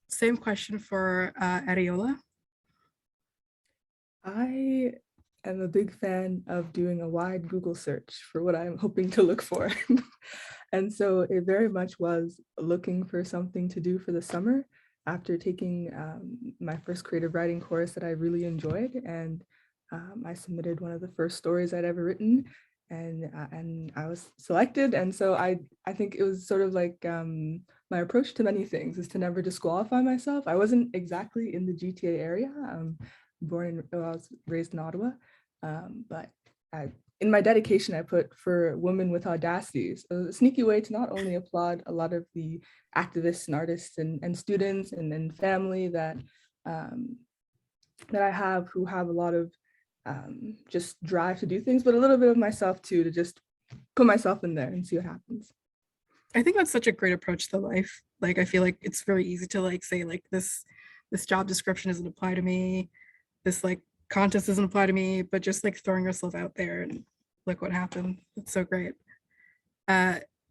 Same question for Adeola. I am a big fan of doing a wide Google search for what I'm hoping to look for. And so it very much was looking for something to do for the summer after taking my first creative writing course that I really enjoyed. And I submitted one of the first stories I'd ever written, and I was selected. And so I think it was sort of like my approach to many things is to never disqualify myself. I wasn't exactly in the GTA area. I was raised in Ottawa, but in my dedication, I put for women with audacity. So a sneaky way to not only applaud a lot of the activists and artists and students and family that I have who have a lot of just drive to do things, but a little bit of myself too, to just put myself in there and see what happens. I think that's such a great approach to life. I feel like it's very easy to say this job description doesn't apply to me. This contest doesn't apply to me, but just throwing yourself out there and look what happened. It's so great.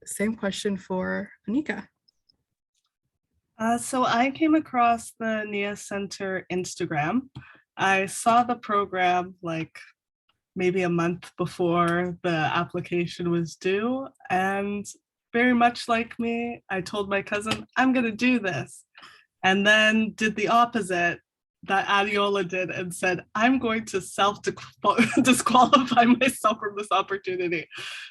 Same question for Onyka. So I came across the Nia Centre Instagram. I saw the program maybe a month before the application was due, and very much like me, I told my cousin, I'm gonna do this, and then did the opposite that Adeola did and said, I'm going to disqualify myself from this opportunity.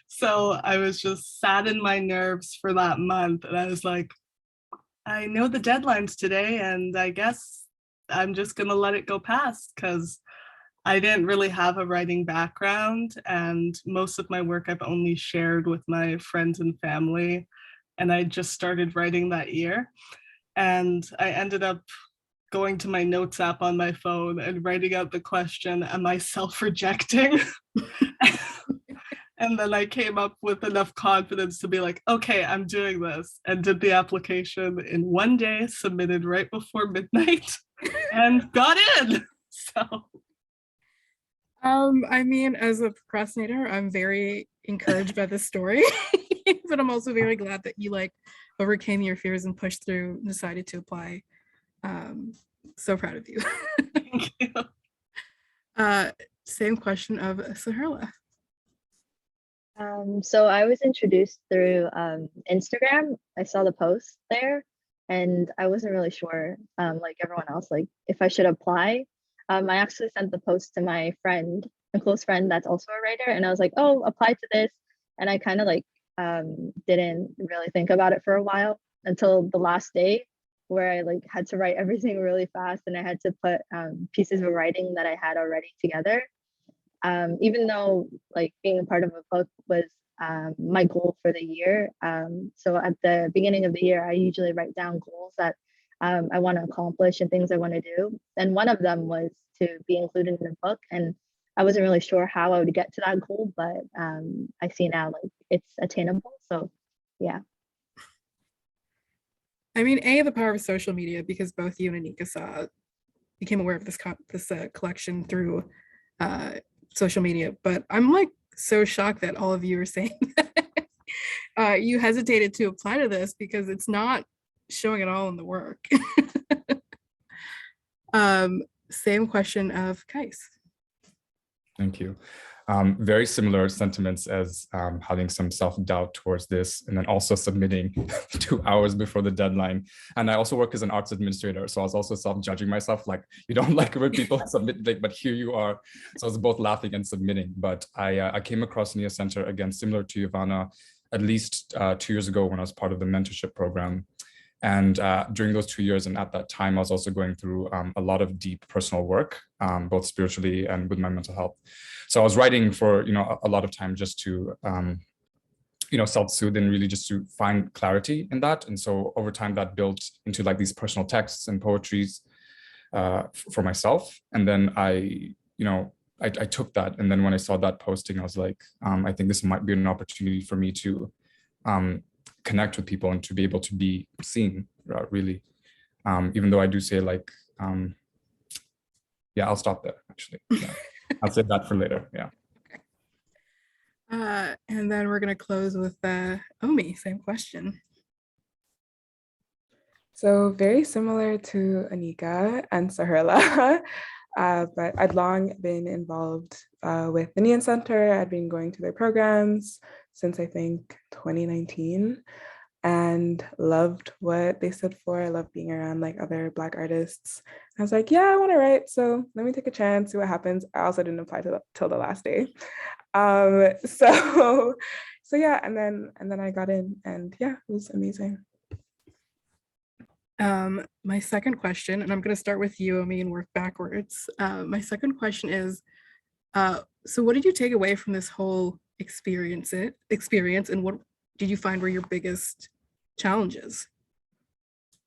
So I was just sat in my nerves for that month, and I was like, I know the deadline's today, and I guess I'm just gonna let it go past, because I didn't really have a writing background, and most of my work I've only shared with my friends and family, and I just started writing that year. And I ended up going to my notes app on my phone and writing out the question, am I self-rejecting? And then I came up with enough confidence to be like, okay, I'm doing this, and did the application in one day, submitted right before midnight, and got in. So. I mean, as a procrastinator, I'm very encouraged by this story, but I'm also very glad that you overcame your fears and pushed through and decided to apply. So proud of you. Thank you. Same question of Saherla. So I was introduced through Instagram. I saw the post there, and I wasn't really sure, like everyone else, if I should apply. I actually sent the post to my friend, a close friend that's also a writer, and I was like, oh, apply to this. And I kind of didn't really think about it for a while until the last day, where I had to write everything really fast, and I had to put pieces of writing that I had already together. Even though being a part of a book was my goal for the year. So at the beginning of the year, I usually write down goals that I want to accomplish and things I want to do. And one of them was to be included in a book. And I wasn't really sure how I would get to that goal, but I see now like it's attainable. So yeah. I mean, the power of social media, because both you and Onyka became aware of this collection through social media. But I'm like so shocked that all of you are saying that you hesitated to apply to this because it's not showing at all in the work. Same question of Kais. Thank you. Very similar sentiments as having some self-doubt towards this, and then also submitting 2 hours before the deadline. And I also work as an arts administrator, so I was also self-judging myself, like, you don't like when people submit, like, but here you are. So I was both laughing and submitting. But I came across Nia Centre, again, similar to Yvvanna, at least 2 years ago when I was part of the mentorship program. And during those 2 years, and at that time, I was also going through a lot of deep personal work, both spiritually and with my mental health. So I was writing for, a lot of time just to, self-soothe and really just to find clarity in that. And so over time that built into like these personal texts and poetries for myself. And then I took that. And then when I saw that posting, I was like, I think this might be an opportunity for me to connect with people and to be able to be seen, really. Even though I do say like, I'll stop there, actually. Yeah. I'll save that for later, yeah. And then we're gonna close with Omi, same question. So very similar to Onyka and Saherla, but I'd long been involved with the Nia Centre. I'd been going to their programs since I think 2019 and loved what they stood for. I love being around like other Black artists. I was like, yeah, I want to write, so let me take a chance, see what happens. I also didn't apply till the last day. So yeah, and then I got in, and yeah, it was amazing. My second question, and I'm going to start with you, Omi, and work backwards. My second question is, so what did you take away from this whole experience, and what did you find were your biggest challenges?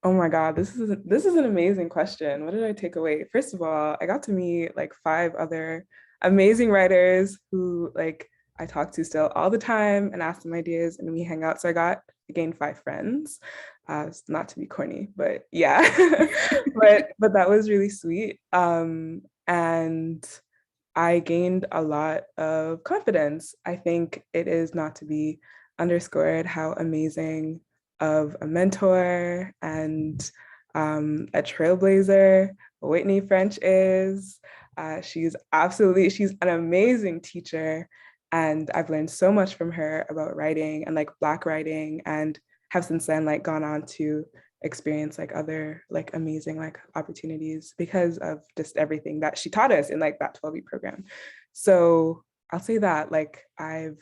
Oh my God, this is an amazing question. What did I take away? First of all, I got to meet like 5 other amazing writers who like I talk to still all the time and ask them ideas, and we hang out. So I gained 5 friends. Not to be corny, but yeah, but that was really sweet. And I gained a lot of confidence. I think it is not to be underscored how amazing of a mentor and a trailblazer Whitney French is. She's an amazing teacher, and I've learned so much from her about writing and like Black writing, and have since then like gone on to experience like other like amazing like opportunities because of just everything that she taught us in like that 12-week program. So I'll say that like I've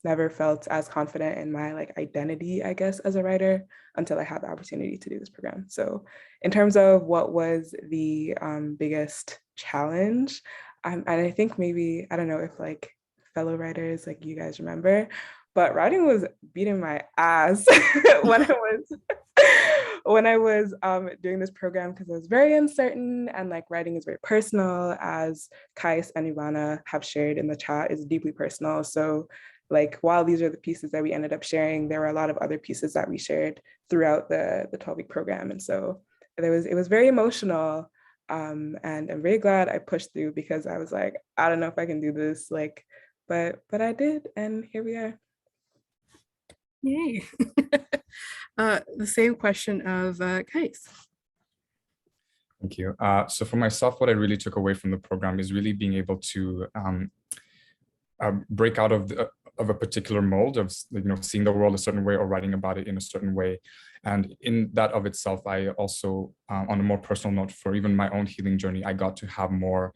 never felt as confident in my like identity, I guess, as a writer until I had the opportunity to do this program. So in terms of what was the biggest challenge, and I think maybe, I don't know if like fellow writers like you guys remember, but writing was beating my ass when I was doing this program, because I was very uncertain, and like writing is very personal, as Kais and Yvvanna have shared in the chat, is deeply personal. So like while these are the pieces that we ended up sharing, there were a lot of other pieces that we shared throughout the 12-week program. And so it was very emotional. And I'm very glad I pushed through, because I was like, I don't know if I can do this, like, but I did, and here we are. Yay. The same question of Kais. Thank you. So for myself, what I really took away from the program is really being able to break out of a particular mold of seeing the world a certain way or writing about it in a certain way. And in that of itself, I also, on a more personal note, for even my own healing journey, I got to have more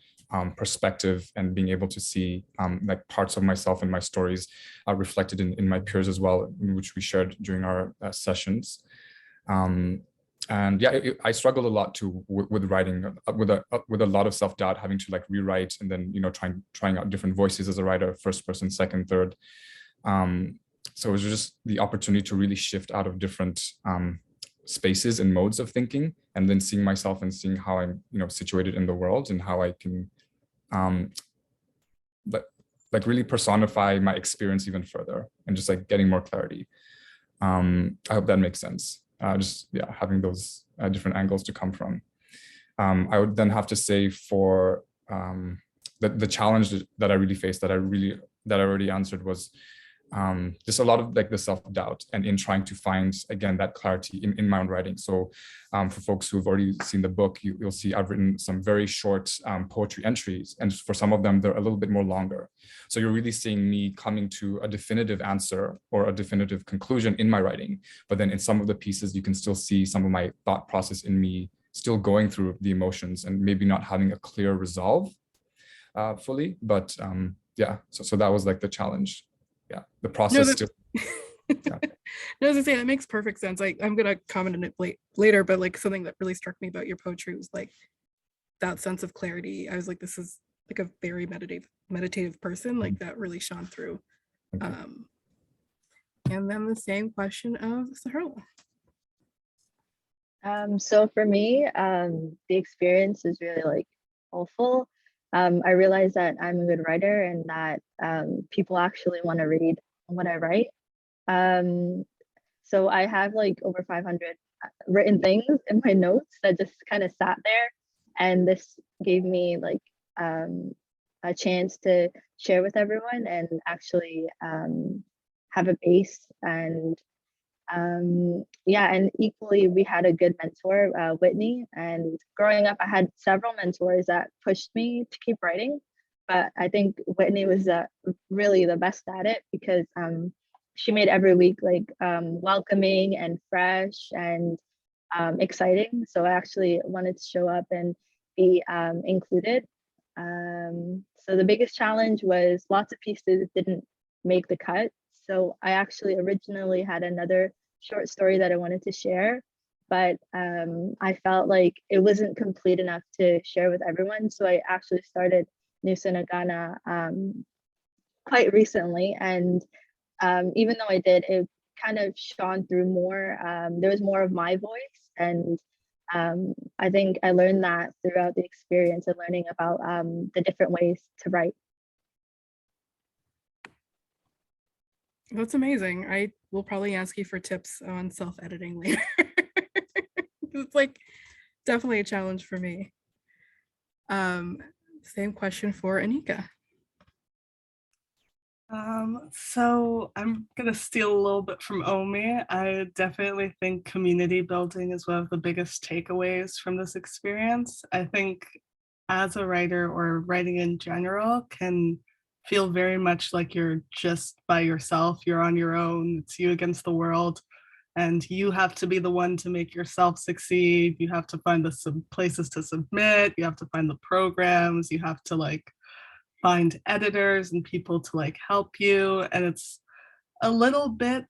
perspective and being able to see like parts of myself and my stories reflected in my peers as well, which we shared during our sessions. And yeah, I struggled a lot too with writing, with a lot of self-doubt, having to like rewrite and then trying out different voices as a writer, first person, second, third. So it was just the opportunity to really shift out of different spaces and modes of thinking, and then seeing myself and seeing how I'm, situated in the world, and how I can like really personify my experience even further, and just like getting more clarity. I hope that makes sense. Having those different angles to come from. I would then have to say for the challenge that I really faced, that I already answered, was just a lot of like the self-doubt, and in trying to find, again, that clarity in my own writing. So for folks who've already seen the book, you'll see I've written some very short poetry entries, and for some of them, they're a little bit more longer. So you're really seeing me coming to a definitive answer or a definitive conclusion in my writing. But then in some of the pieces, you can still see some of my thought process in me still going through the emotions, and maybe not having a clear resolve fully. But so that was like the challenge. Yeah, the process still. Yeah. No, as I say, that makes perfect sense. Like, I'm gonna comment on it later, but like something that really struck me about your poetry was like that sense of clarity. I was like, this is like a very meditative person. Like that really shone through. And then the same question of Saherla. So for me, the experience is really like awful. I realized that I'm a good writer, and that people actually want to read what I write. So I have like over 500 written things in my notes that just kind of sat there, and this gave me like a chance to share with everyone, and actually have a base. And and equally, we had a good mentor, Whitney. And growing up, I had several mentors that pushed me to keep writing, but I think Whitney was really the best at it, because she made every week like welcoming and fresh and exciting. So I actually wanted to show up and be included. So the biggest challenge was lots of pieces didn't make the cut. So I actually originally had another short story that I wanted to share, but I felt like it wasn't complete enough to share with everyone. So I actually started Nia Centre quite recently. And even though I did, it kind of shone through more. There was more of my voice. And I think I learned that throughout the experience of learning about the different ways to write. That's amazing. I will probably ask you for tips on self-editing later. It's like definitely a challenge for me. Same question for Onyka. So I'm gonna steal a little bit from Omi. I definitely think community building is one of the biggest takeaways from this experience. I think as a writer, or writing in general, can feel very much like you're just by yourself. You're on your own. It's you against the world, and you have to be the one to make yourself succeed. You have to find the places to submit. You have to find the programs. You have to like find editors and people to like help you. And it's a little bit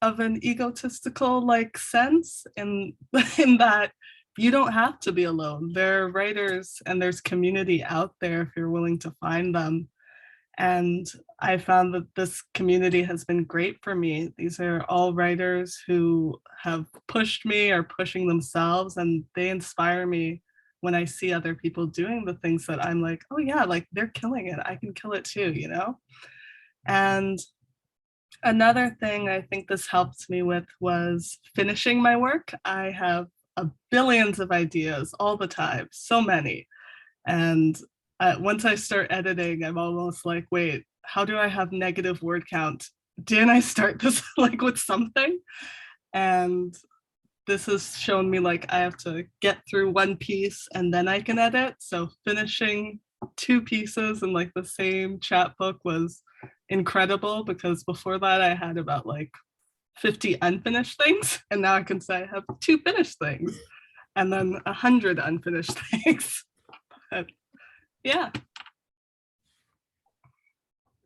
of an egotistical like sense in that you don't have to be alone. There are writers and there's community out there if you're willing to find them. And I found that this community has been great for me. These are all writers who have pushed me or pushing themselves, and they inspire me when I see other people doing the things that I'm like, oh yeah, like they're killing it. I can kill it too, you know? And another thing I think this helped me with was finishing my work. I have billions of ideas all the time, so many. And once I start editing, I'm almost like, wait, how do I have negative word count? Didn't I start this like with something? And this has shown me like I have to get through one piece and then I can edit. So finishing 2 pieces in like the same chapbook was incredible, because before that I had about like 50 unfinished things, and now I can say I have 2 finished things and then 100 unfinished things. But yeah.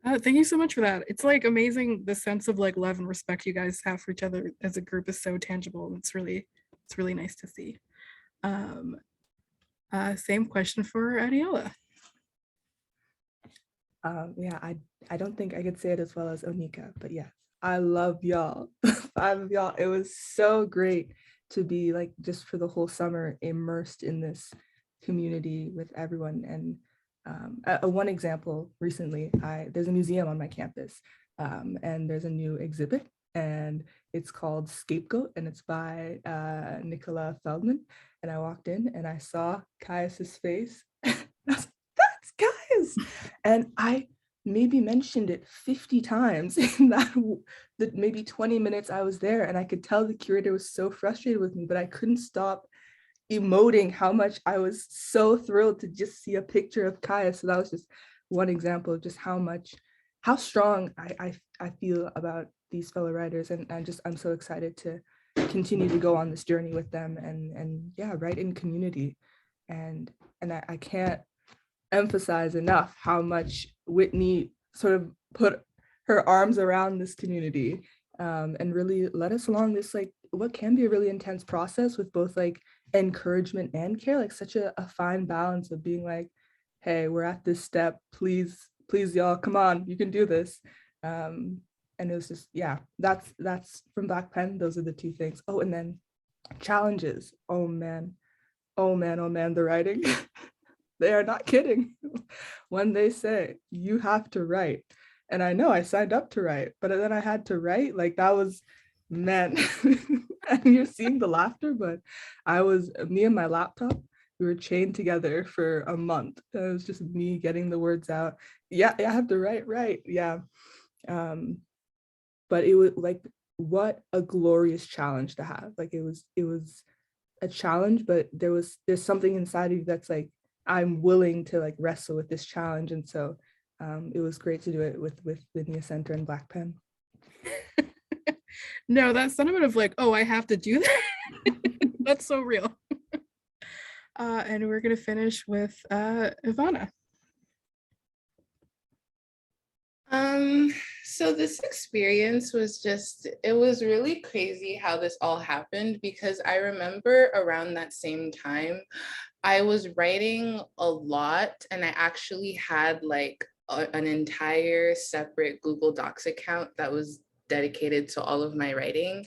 Thank you so much for that. It's like amazing. The sense of like love and respect you guys have for each other as a group is so tangible. It's really nice to see. Same question for Adeola. Yeah, I don't think I could say it as well as Onyka, but yes, I love y'all. 5 of y'all. It was so great to be like just for the whole summer immersed in this community with everyone. And one example recently, there's a museum on my campus, and there's a new exhibit, and it's called Scapegoat, and it's by Nicola Feldman. And I walked in and I saw Caius's face. I was like, that's Caius. And I maybe mentioned it 50 times in the maybe 20 minutes I was there. And I could tell the curator was so frustrated with me, but I couldn't stop emoting how much I was so thrilled to just see a picture of Caius. So that was just one example of just how strong I feel about these fellow writers. And I'm so excited to continue to go on this journey with them and yeah, write in community. And I can't emphasize enough how much Whitney sort of put her arms around this community, and really led us along this like what can be a really intense process with both like encouragement and care, like such a fine balance of being like, hey, we're at this step, please y'all, come on, you can do this. And it was just, yeah, that's from Black Pen. Those are the two things. Oh, and then challenges. Oh man, the writing. They are not kidding when they say you have to write. And I know I signed up to write, but then I had to write, like that was, man. And you're seeing the laughter, but me and my laptop, we were chained together for a month. It was just me getting the words out. Yeah, I have to write. Yeah. But it was like, what a glorious challenge to have. Like it was a challenge, but there's something inside of you that's like, I'm willing to like wrestle with this challenge. And so it was great to do it with the Nia Centre and Black Pen. No, that sentiment of like, oh, I have to do that. That's so real. And we're gonna finish with Yvvanna. So this experience was it was really crazy how this all happened, because I remember around that same time, I was writing a lot, and I actually had like an entire separate Google Docs account that was dedicated to all of my writing.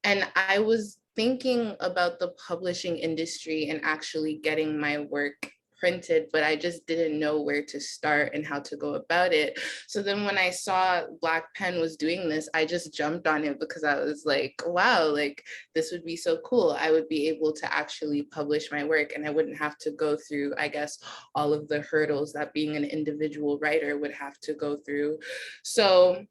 And I was thinking about the publishing industry and actually getting my work printed, but I just didn't know where to start and how to go about it. So then when I saw Black Pen was doing this, I just jumped on it because I was like, wow, like this would be so cool. I would be able to actually publish my work, and I wouldn't have to go through, I guess, all of the hurdles that being an individual writer would have to go through. So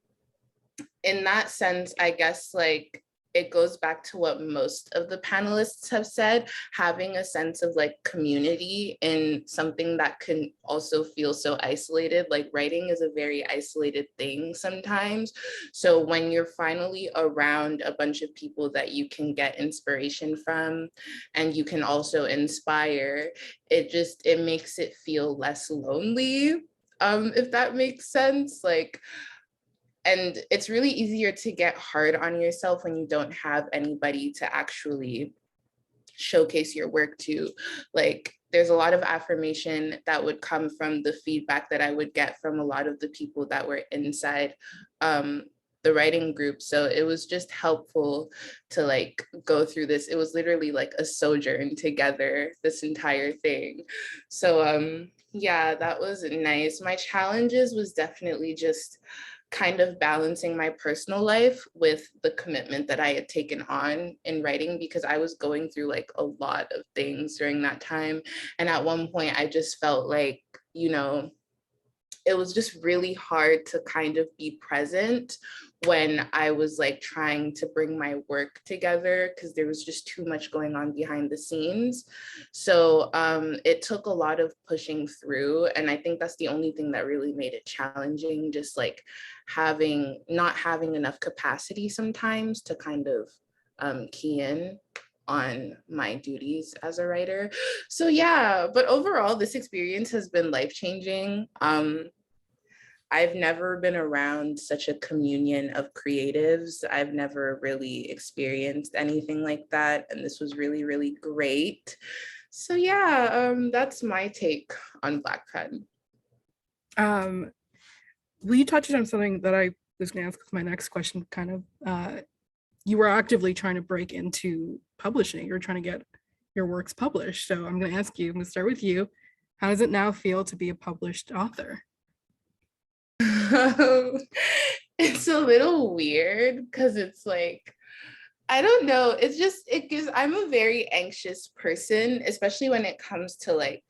in that sense, I guess like it goes back to what most of the panelists have said, having a sense of like community in something that can also feel so isolated. Like writing is a very isolated thing sometimes. So when you're finally around a bunch of people that you can get inspiration from, and you can also inspire, it makes it feel less lonely, if that makes sense. Like, and it's really easier to get hard on yourself when you don't have anybody to actually showcase your work to. Like, there's a lot of affirmation that would come from the feedback that I would get from a lot of the people that were inside the writing group. So it was just helpful to like go through this. It was literally like a sojourn together, this entire thing. So yeah, that was nice. My challenges was definitely just kind of balancing my personal life with the commitment that I had taken on in writing, because I was going through like a lot of things during that time. And at one point I just felt like, you know, it was just really hard to kind of be present when I was like trying to bring my work together, because there was just too much going on behind the scenes. So it took a lot of pushing through. And I think that's the only thing that really made it challenging, just like not having enough capacity sometimes to kind of key in on my duties as a writer. So yeah, but overall, this experience has been life-changing. I've never been around such a communion of creatives. I've never really experienced anything like that. And this was really, really great. So yeah, that's my take on Black Pen. we touched on something that I was going to ask my next question. Kind of, you were actively trying to break into publishing. You're trying to get your works published. So I'm going to ask you. I'm going to start with you. How does it now feel to be a published author? It's a little weird because it's like, I don't know. It's just, I'm a very anxious person, especially when it comes to like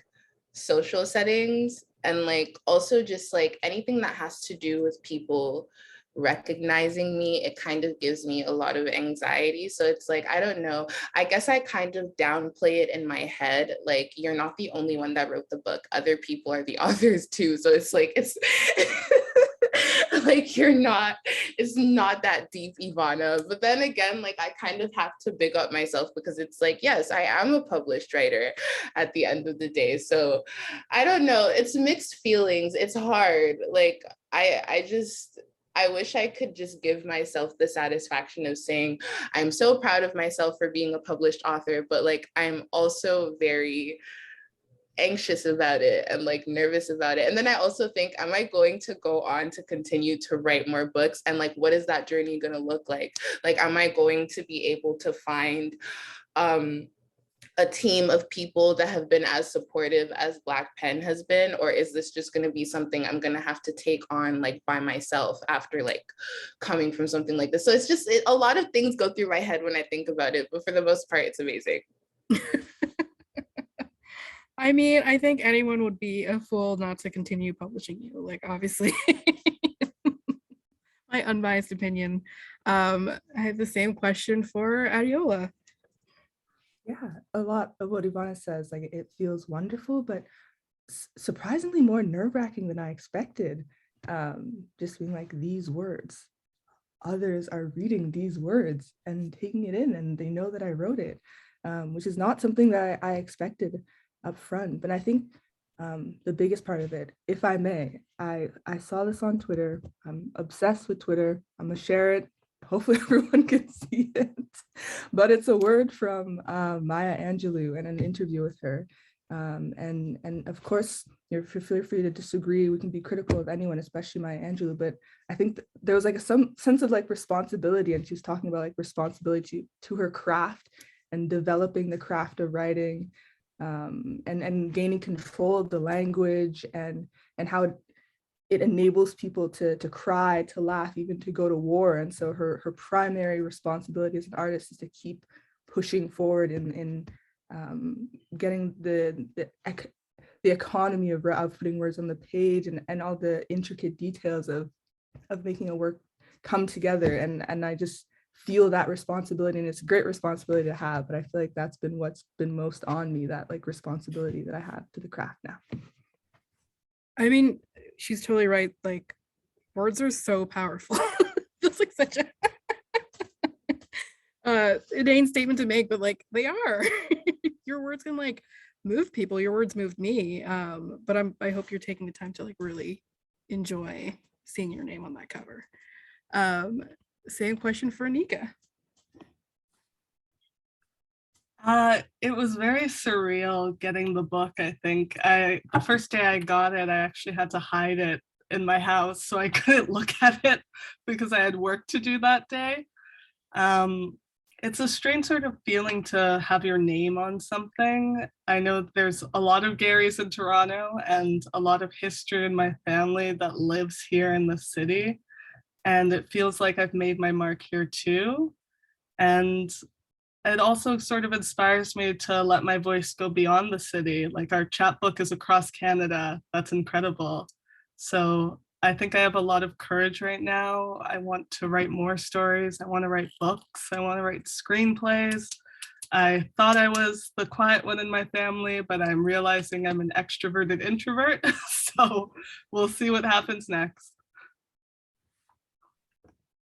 social settings and like also just like anything that has to do with people recognizing me. It kind of gives me a lot of anxiety. So it's like, I don't know. I guess I kind of downplay it in my head. Like, you're not the only one that wrote the book. Other people are the authors too. So it's like, it's like it's not that deep, Yvvanna. But then again, like I kind of have to big up myself because it's like, yes, I am a published writer at the end of the day. So I don't know, it's mixed feelings. It's hard. Like I wish I could just give myself the satisfaction of saying, I'm so proud of myself for being a published author, but like I'm also very anxious about it and like nervous about it. And then I also think, am I going to go on to continue to write more books? And like, what is that journey going to look like? Like, am I going to be able to find a team of people that have been as supportive as Black Pen has been? Or is this just going to be something I'm going to have to take on like by myself after like coming from something like this? So it's just, a lot of things go through my head when I think about it, but for the most part, it's amazing. I mean, I think anyone would be a fool not to continue publishing you. Like, obviously, my unbiased opinion. I have the same question for Adeola. Yeah, a lot of what Yvvanna says, like it feels wonderful, but surprisingly more nerve-wracking than I expected. Just being like, these words, others are reading these words and taking it in, and they know that I wrote it, which is not something that I expected up front. But I think the biggest part of it, if I may, I saw this on Twitter. I'm obsessed with Twitter. I'm gonna share it. Hopefully everyone can see it. But it's a word from Maya Angelou in an interview with her. And of course, feel free to disagree. We can be critical of anyone, especially Maya Angelou. But I think there was like some sense of like responsibility, and she was talking about like responsibility to her craft and developing the craft of writing, and gaining control of the language, and how it enables people to cry, to laugh, even to go to war. And so her primary responsibility as an artist is to keep pushing forward in getting the economy of putting words on the page, and all the intricate details of making a work come together. And I just feel that responsibility, and it's a great responsibility to have, but I feel like that's been what's been most on me, that like responsibility that I have to the craft now. I mean, she's totally right. Like, words are so powerful. That's like such a inane statement to make, but like they are. Your words can like move people. Your words moved me. But I hope you're taking the time to like really enjoy seeing your name on that cover. Same question for Onyka. It was very surreal getting the book, I think. The first day I got it, I actually had to hide it in my house so I couldn't look at it because I had work to do that day. It's a strange sort of feeling to have your name on something. I know there's a lot of Gaireys in Toronto and a lot of history in my family that lives here in the city. And it feels like I've made my mark here too. And it also sort of inspires me to let my voice go beyond the city. Like, our chapbook is across Canada. That's incredible. So I think I have a lot of courage right now. I want to write more stories. I want to write books. I want to write screenplays. I thought I was the quiet one in my family, but I'm realizing I'm an extroverted introvert. So we'll see what happens next.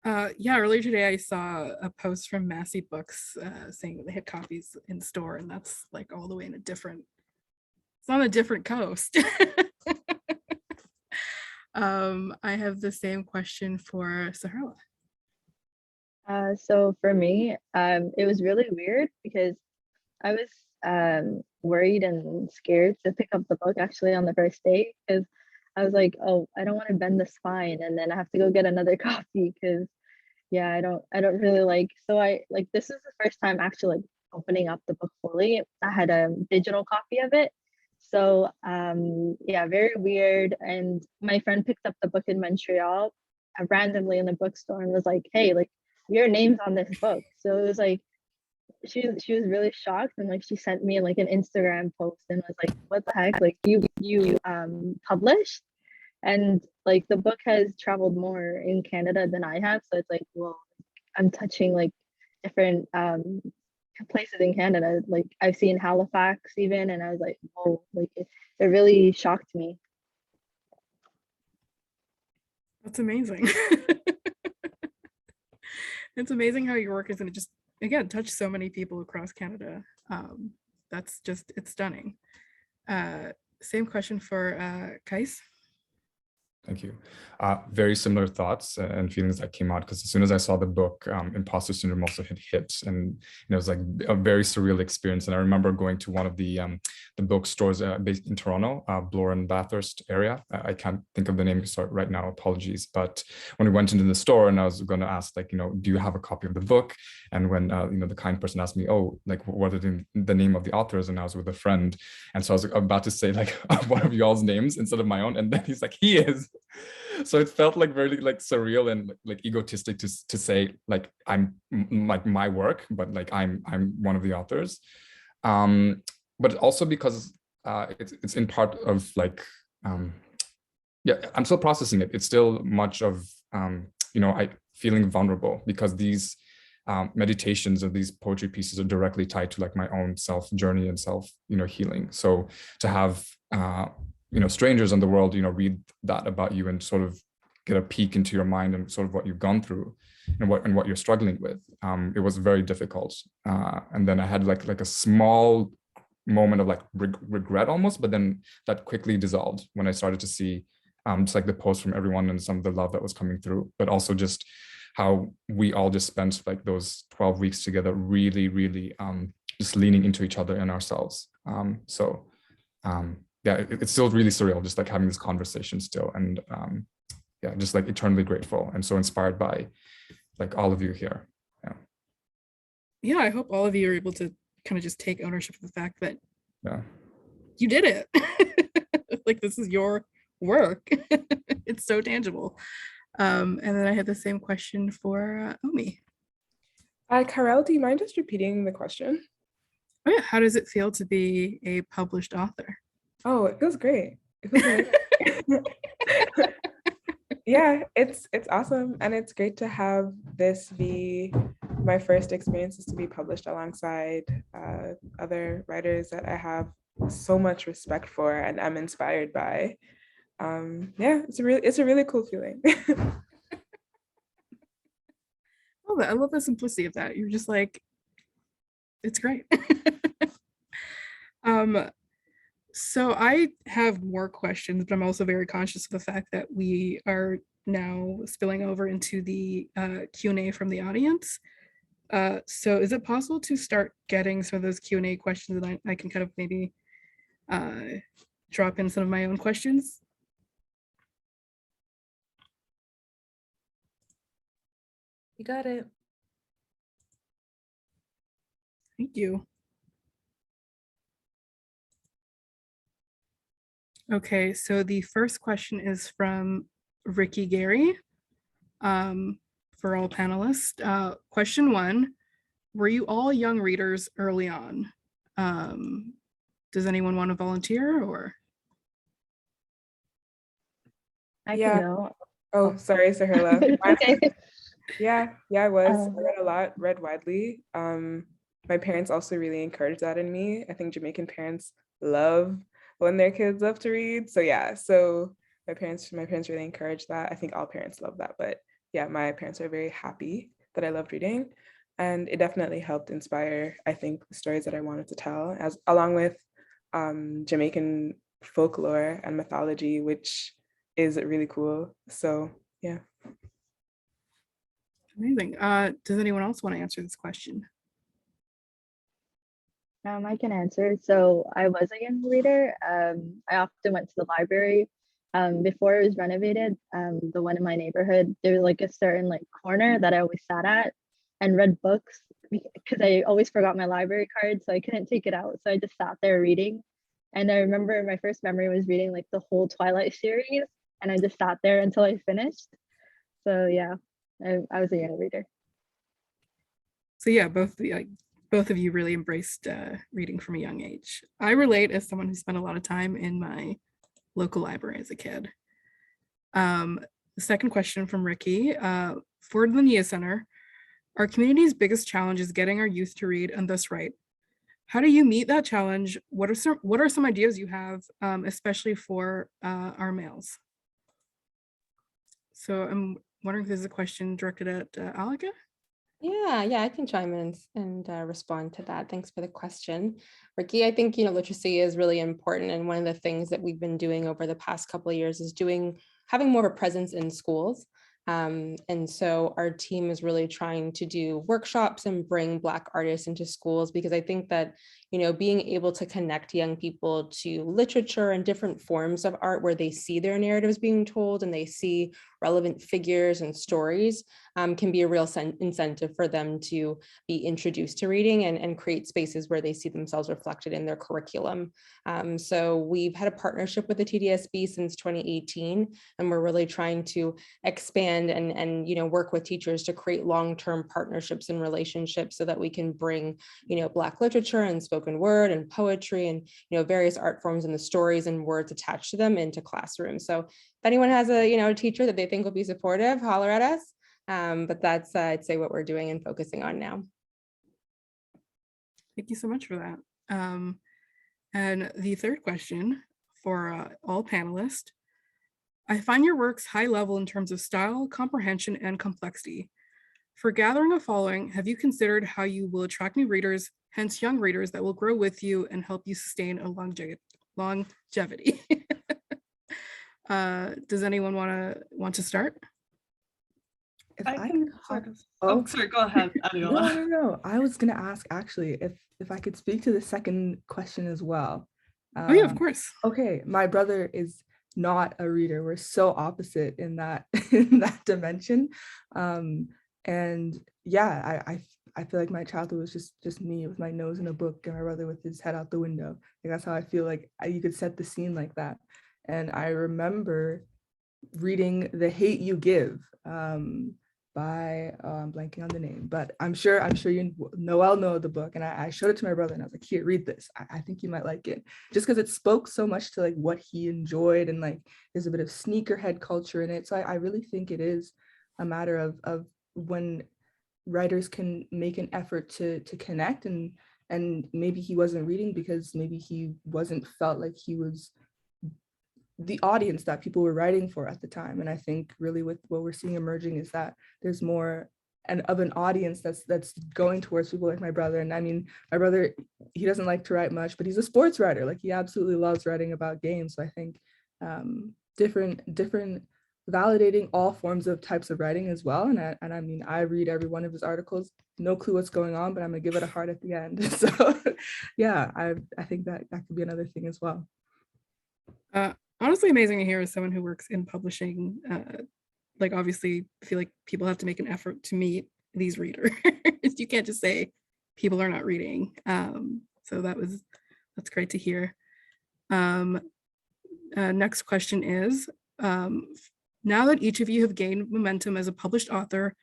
Yeah, earlier today I saw a post from Massey Books saying that they had copies in store, and that's like all the way in it's on a different coast. I have the same question for Saherla. So for me, it was really weird because I was worried and scared to pick up the book actually on the first day, because I was like, oh, I don't want to bend the spine and then I have to go get another copy because yeah, I don't really like, so I like, this is the first time actually like opening up the book fully. I had a digital copy of it. So yeah, very weird. And my friend picked up the book in Montreal randomly in the bookstore and was like, hey, like your name's on this book. So it was like, she was really shocked and like she sent me like an Instagram post and was like, what the heck? Like you published? And like the book has traveled more in Canada than I have. So it's like, well, I'm touching like different places in Canada. Like I've seen Halifax even, and I was like, whoa, like it really shocked me. That's amazing. It's amazing how your work is going to just, again, touch so many people across Canada. That's just, it's stunning. Same question for Kais. Thank you. Very similar thoughts and feelings that came out because as soon as I saw the book, imposter syndrome also hit, and it was like a very surreal experience. And I remember going to one of the bookstores based in Toronto, Bloor and Bathurst area. I can't think of the name right now, apologies. But when we went into the store and I was going to ask, like, do you have a copy of the book? And when the kind person asked me, oh, like what are the name of the authors? And I was with a friend, and so I was about to say like one of y'all's names instead of my own, and then he's like, he is. So it felt like very like surreal and like egotistic to say like I'm like my work, but like I'm one of the authors. But also because it's in part of like yeah, I'm still processing it. It's still much of I feeling vulnerable because these meditations or these poetry pieces are directly tied to like my own self journey and self healing. So to have strangers in the world read that about you and sort of get a peek into your mind and sort of what you've gone through and what you're struggling with, it was very difficult. And then I had like a small moment of like regret almost, but then that quickly dissolved when I started to see just like the posts from everyone and some of the love that was coming through, but also just how we all just spent like those 12 weeks together really just leaning into each other and ourselves. Yeah, it's still really surreal just like having this conversation still, and yeah, just like eternally grateful and so inspired by like all of you here. Yeah, I hope all of you are able to kind of just take ownership of the fact that you did it. Like this is your work. It's so tangible. And then I had the same question for Omi. Kyrell, do you mind just repeating the question? Oh yeah, how does it feel to be a published author? Oh, it feels great. It feels great. Yeah, it's awesome, and it's great to have this be my first experiences to be published alongside other writers that I have so much respect for and I'm inspired by. Yeah, it's a really cool feeling. I love the simplicity of that. You're just like, it's great. So I have more questions, but I'm also very conscious of the fact that we are now spilling over into the Q&A from the audience. So is it possible to start getting some of those Q&A questions, and I can kind of maybe drop in some of my own questions? You got it. Thank you. Okay, so the first question is from Ricky Gairey for all panelists. Question 1, were you all young readers early on? Does anyone want to volunteer or? I can go. Oh, sorry, Saherla. Okay. Yeah, I was. I read a lot, read widely. My parents also really encouraged that in me. I think Jamaican parents love when their kids love to read. So yeah, so my parents really encouraged that. I think all parents love that, but yeah, my parents are very happy that I loved reading, and it definitely helped inspire, I think, the stories that I wanted to tell, as along with Jamaican folklore and mythology, which is really cool. So yeah. Amazing. Does anyone else want to answer this question? I can answer. So I was a young reader. I often went to the library Before it was renovated, the one in my neighborhood, there was like a certain like corner that I always sat at and read books because I always forgot my library card, so I couldn't take it out. So I just sat there reading. And I remember my first memory was reading like the whole Twilight series, and I just sat there until I finished. So yeah, I was a young reader. So yeah, both of you really embraced reading from a young age. I relate as someone who spent a lot of time in my local library as a kid. The second question from Ricky, for the Nia Centre, our community's biggest challenge is getting our youth to read and thus write. How do you meet that challenge? What are some ideas you have, especially for our males? So I'm wondering if this is a question directed at Alika? Yeah, I can chime in and respond to that. Thanks for the question. Ricky, I think, literacy is really important. And one of the things that we've been doing over the past couple of years is having more of a presence in schools. And so our team is really trying to do workshops and bring Black artists into schools, because I think that, being able to connect young people to literature and different forms of art where they see their narratives being told and they see relevant figures and stories can be a real incentive for them to be introduced to reading and create spaces where they see themselves reflected in their curriculum. So we've had a partnership with the TDSB since 2018, and we're really trying to expand and work with teachers to create long-term partnerships and relationships so that we can bring Black literature and spoken word and poetry and various art forms and the stories and words attached to them into classrooms. So if anyone has a teacher that they think will be supportive, holler at us. But that's I'd say what we're doing and focusing on now. Thank you so much for that. And the third question for all panelists, I find your works high level in terms of style, comprehension, and complexity. For gathering a following, have you considered how you will attract new readers, hence young readers that will grow with you and help you sustain a longevity? Does anyone want to start? If I can could sort of. Oh. Oh, sorry, go ahead, Adeola. No. I was gonna ask actually if I could speak to the second question as well. Oh yeah, of course. Okay, my brother is not a reader. We're so opposite in that in that dimension. And yeah, I feel like my childhood was just me with my nose in a book and my brother with his head out the window. Like that's how I feel like you could set the scene like that. And I remember reading The Hate You Give by I'm blanking on the name, but I'm sure Noel know the book, and I showed it to my brother and I was like, here, read this. I think you might like it, just because it spoke so much to like what he enjoyed, and like there's a bit of sneakerhead culture in it. So I really think it is a matter of when writers can make an effort to connect, and maybe he wasn't reading because maybe he wasn't felt like he was the audience that people were writing for at the time. And I think really with what we're seeing emerging is that there's more of an audience that's going towards people like my brother. And I mean, my brother, he doesn't like to write much, but he's a sports writer. Like he absolutely loves writing about games. So I think different validating all forms of types of writing as well. And I mean, I read every one of his articles, no clue what's going on, but I'm gonna give it a heart at the end. So yeah, I think that could be another thing as well. Honestly amazing to hear as someone who works in publishing. Like obviously I feel like people have to make an effort to meet these readers. You can't just say people are not reading. So that's great to hear. Next question is, now that each of you have gained momentum as a published author,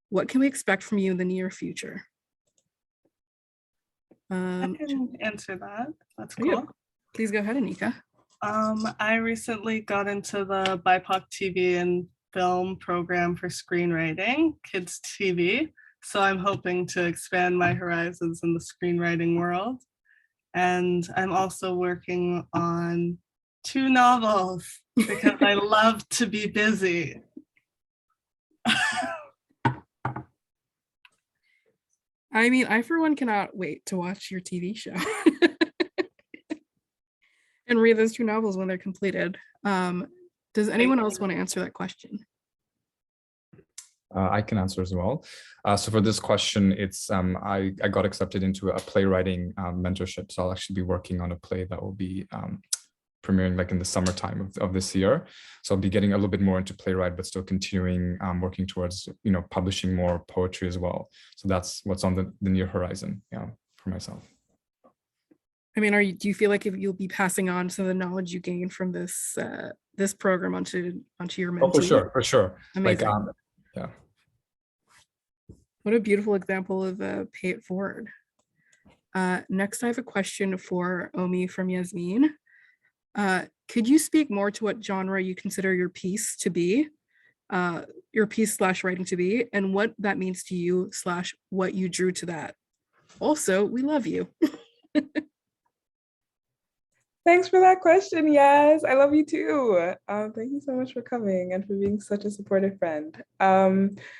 what can we expect from you in the near future? I can answer that. That's cool. Yeah. Please go ahead, Onyka. I recently got into the BIPOC TV and film program for screenwriting, kids TV. So I'm hoping to expand my horizons in the screenwriting world. And I'm also working on 2 novels because I love to be busy. I mean, I for one cannot wait to watch your TV show. And read those 2 novels when they're completed. Does anyone else want to answer that question? I can answer as well. So for this question, it's I got accepted into a playwriting mentorship. So I'll actually be working on a play that will be premiering like in the summertime of this year. So I'll be getting a little bit more into playwright, but still continuing working towards, publishing more poetry as well. So that's what's on the near horizon, for myself. I mean, do you feel like if you'll be passing on some of the knowledge you gained from this this program onto your mentee? Oh, for sure. Amazing. Like, yeah. What a beautiful example of pay it forward. Next, I have a question for Omi from Yasmin. Could you speak more to what genre you consider your piece to be, your piece / writing to be, and what that means to you / what you drew to that? Also, we love you. Thanks for that question. Yes, I love you too. Thank you so much for coming and for being such a supportive friend.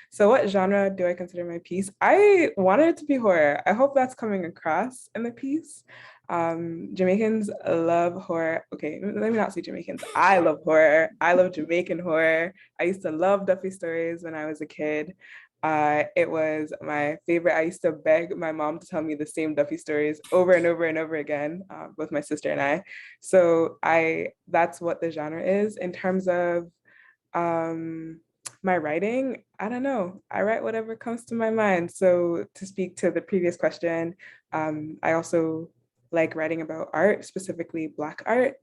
So what genre do I consider my piece? I wanted it to be horror. I hope that's coming across in the piece. Jamaicans love horror. Okay, let me not say Jamaicans. I love horror. I love Jamaican horror. I used to love Duffy stories when I was a kid. It was my favorite. I used to beg my mom to tell me the same Duffy stories over and over and over again, both my sister and I. So that's what the genre is. In terms of my writing, I don't know. I write whatever comes to my mind. So to speak to the previous question, I also like writing about art, specifically Black art.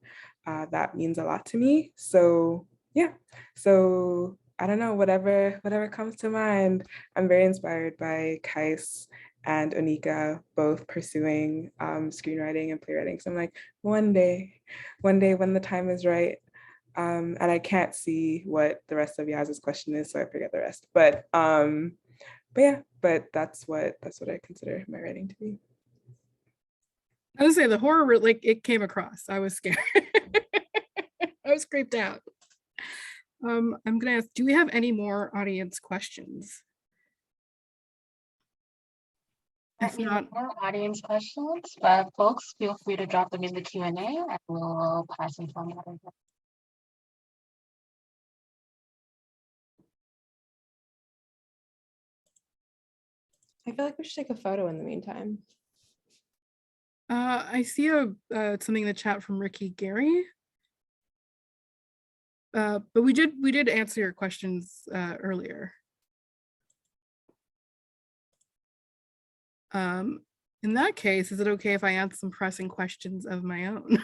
That means a lot to me. So yeah. So I don't know, whatever comes to mind. I'm very inspired by Kais and Onyka both pursuing screenwriting and playwriting. So I'm like, one day when the time is right. And I can't see what the rest of Yaz's question is, so I forget the rest. But yeah, that's what I consider my writing to be. I would say the horror, like, it came across. I was scared. I was creeped out. I'm gonna ask, do we have any more audience questions? If not, more audience questions, but folks, feel free to drop them in the Q&A and we'll pass them from that. I feel like we should take a photo in the meantime. I see something in the chat from Ricky Gairey. But we did answer your questions earlier. In that case, is it okay if I answer some pressing questions of my own?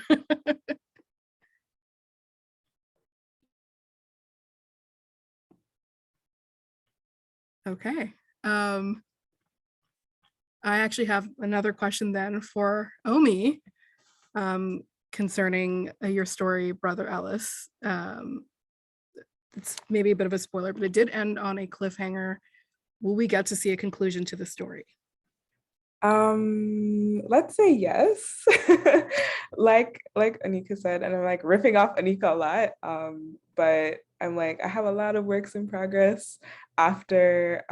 Okay. I actually have another question then for Omi concerning your story, Brother Ellis. It's maybe a bit of a spoiler, but it did end on a cliffhanger. Will we get to see a conclusion to the story? Let's say yes. like Onyka said, and I'm like riffing off Onyka a lot. But I'm like, I have a lot of works in progress. After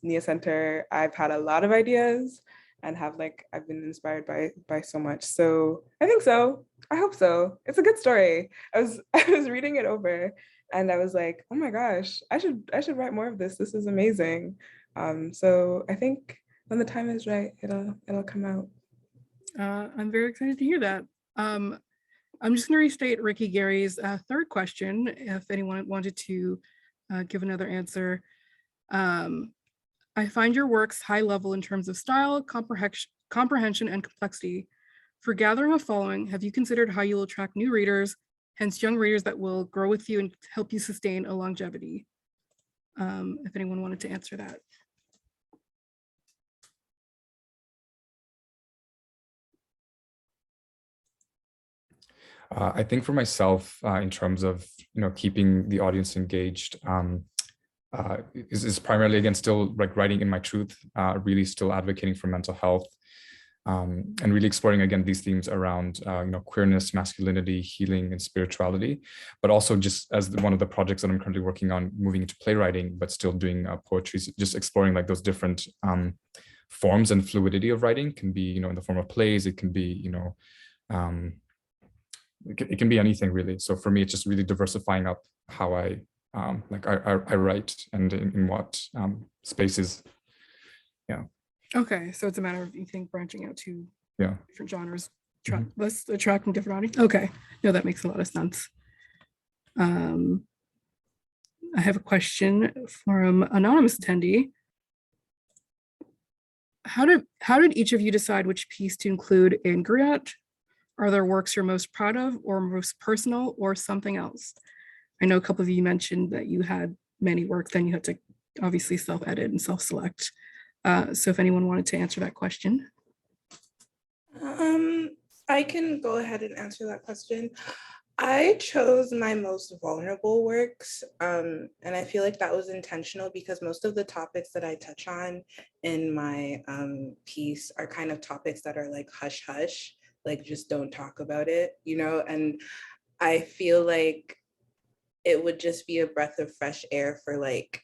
Nia Centre, I've had a lot of ideas and I've been inspired by so much. So I think so. I hope so. It's a good story. I was reading it over and I was like, oh my gosh, I should write more of this. This is amazing. So I think when the time is right, it'll come out. I'm very excited to hear that. I'm just going to restate Ricky Gairey's third question, if anyone wanted to give another answer. I find your works high level in terms of style, comprehension, and complexity. For gathering a following, have you considered how you will attract new readers, hence young readers that will grow with you and help you sustain a longevity? If anyone wanted to answer that. I think for myself, in terms of keeping the audience engaged, is primarily again still like writing in my truth, really still advocating for mental health, and really exploring again these themes around queerness, masculinity, healing, and spirituality, but also just as one of the projects that I'm currently working on, moving into playwriting, but still doing poetry, just exploring like those different forms and fluidity of writing. Can be in the form of plays, it can be it can be anything really. So for me, it's just really diversifying up how I write and in what spaces. Yeah. Okay, so it's a matter of, you think, branching out to different genres. Less attracting different audience. Okay, no, that makes a lot of sense. I have a question from anonymous attendee. How did each of you decide which piece to include in Griot? Are there works you're most proud of, or most personal, or something else? I know a couple of you mentioned that you had many work, then you had to obviously self-edit and self-select. So if anyone wanted to answer that question. I can go ahead and answer that question. I chose my most vulnerable works, and I feel like that was intentional because most of the topics that I touch on in my piece are kind of topics that are like hush hush, like just don't talk about it, you know? And I feel like it would just be a breath of fresh air for like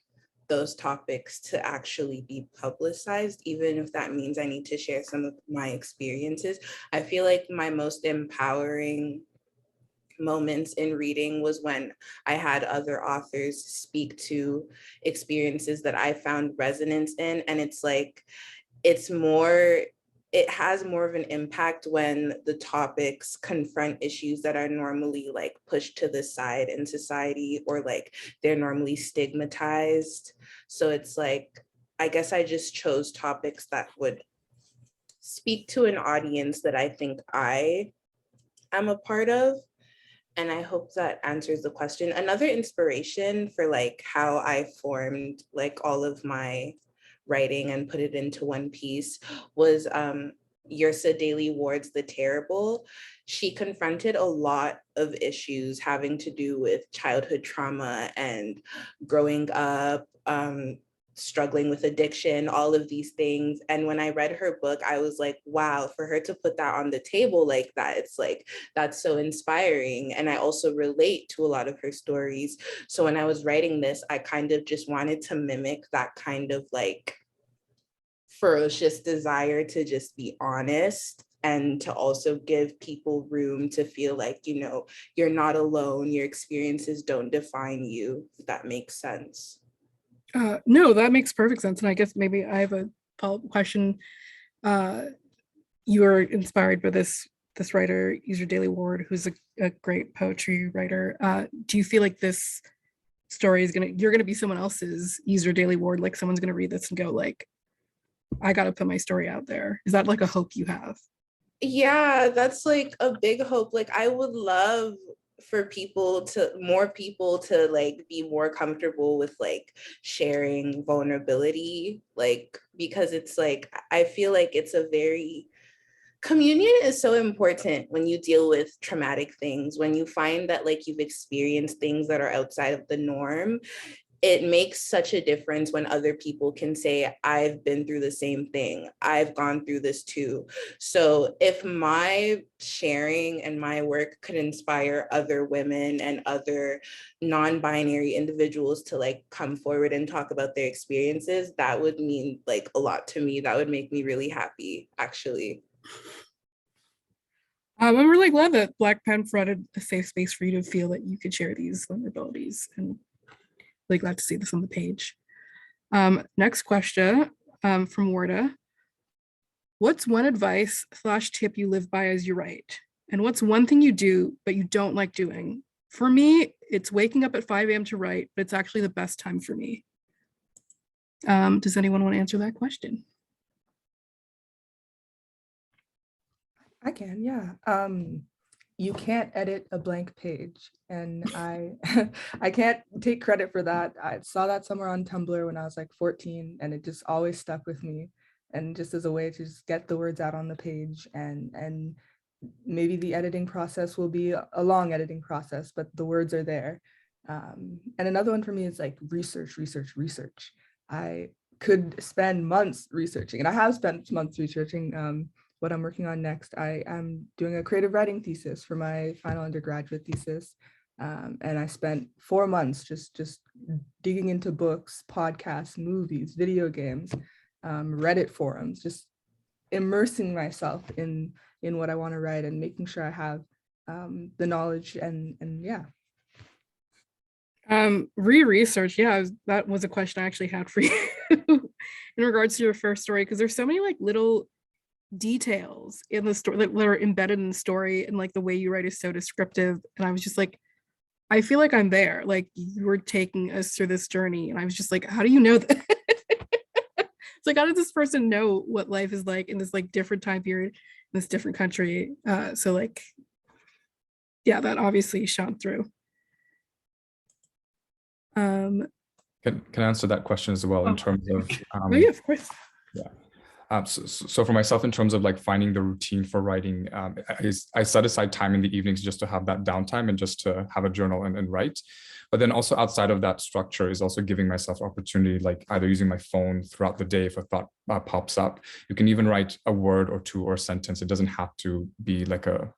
those topics to actually be publicized, even if that means I need to share some of my experiences. I feel like my most empowering moments in reading was when I had other authors speak to experiences that I found resonance in. And it's like, it has more of an impact when the topics confront issues that are normally like pushed to the side in society, or like they're normally stigmatized. So it's like, I guess I just chose topics that would speak to an audience that I think I am a part of. And I hope that answers the question. Another inspiration for like how I formed like all of my writing and put it into one piece was Yrsa Daley Ward's The Terrible. She confronted a lot of issues having to do with childhood trauma and growing up, struggling with addiction, all of these things. And when I read her book, I was like, wow, for her to put that on the table like that, it's like, that's so inspiring. And I also relate to a lot of her stories. So when I was writing this, I kind of just wanted to mimic that kind of like ferocious desire to just be honest, and to also give people room to feel like, you know, you're not alone, your experiences don't define you, if that makes sense. No, that makes perfect sense. And I guess maybe I have a follow-up question. You were inspired by this writer, Yrsa Daley Ward, who's a great poetry writer. Do you feel like this story is you're gonna be someone else's Yrsa Daley Ward, like someone's gonna read this and go like, I gotta put my story out there? Is that like a hope you have? Yeah, that's like a big hope. Like I would love for more people to like be more comfortable with like sharing vulnerability, like, because it's like, I feel like it's a very, communion is so important when you deal with traumatic things, when you find that like you've experienced things that are outside of the norm. It makes such a difference when other people can say, I've been through the same thing, I've gone through this too. So if my sharing and my work could inspire other women and other non-binary individuals to like come forward and talk about their experiences, that would mean like a lot to me. That would make me really happy, actually. I'm really glad that Black Pen provided a safe space for you to feel that you could share these vulnerabilities, and really glad to see this on the page. Next question from Warda. What's one advice / tip you live by as you write? And what's one thing you do but you don't like doing? For me, it's waking up at 5 a.m. to write, but it's actually the best time for me. Does anyone want to answer that question? I can, yeah. You can't edit a blank page, and I I can't take credit for that. I saw that somewhere on Tumblr when I was like 14, and it just always stuck with me, and just as a way to just get the words out on the page. And maybe the editing process will be a long editing process, but the words are there. And another one for me is like research. I could spend months researching, and I have spent months researching what I'm working on next. I am doing a creative writing thesis for my final undergraduate thesis. And I spent 4 months just digging into books, podcasts, movies, video games, Reddit forums, just immersing myself in what I want to write and making sure I have the knowledge and yeah. Research, yeah, that was a question I actually had for you in regards to your first story, because there's so many like little details in the story that are embedded in the story, and like the way you write is so descriptive. And I was just like, I feel like I'm there. Like you were taking us through this journey, and I was just like, how do you know that? It's like, how did this person know what life is like in this like different time period, in this different country? So like, yeah, that obviously shone through. Can I answer that question as well in terms of oh yeah, of course. Yeah. So for myself, in terms of like finding the routine for writing, I set aside time in the evenings just to have that downtime and just to have a journal and write. But then also outside of that structure is also giving myself opportunity, like either using my phone throughout the day if a thought pops up. You can even write a word or two or a sentence. It doesn't have to be like a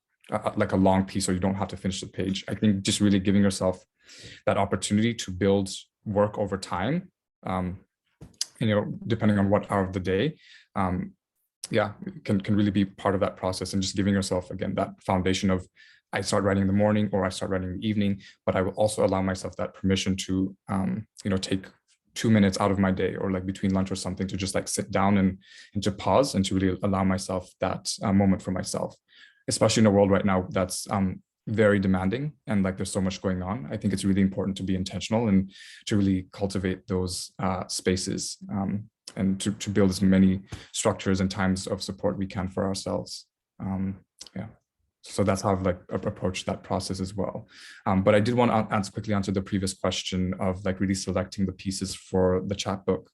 long piece, or you don't have to finish the page. I think just really giving yourself that opportunity to build work over time, depending on what hour of the day, yeah, can really be part of that process, and just giving yourself, again, that foundation of, I start writing in the morning or I start writing in the evening, but I will also allow myself that permission to, take 2 minutes out of my day, or like between lunch or something, to just like sit down and to pause and to really allow myself that moment for myself, especially in a world right now that's very demanding and like there's so much going on. I think it's really important to be intentional and to really cultivate those spaces, and to build as many structures and times of support we can for ourselves. Yeah, so that's how I've like approached that process as well. But I did want to quickly answer the previous question of like really selecting the pieces for the chapbook.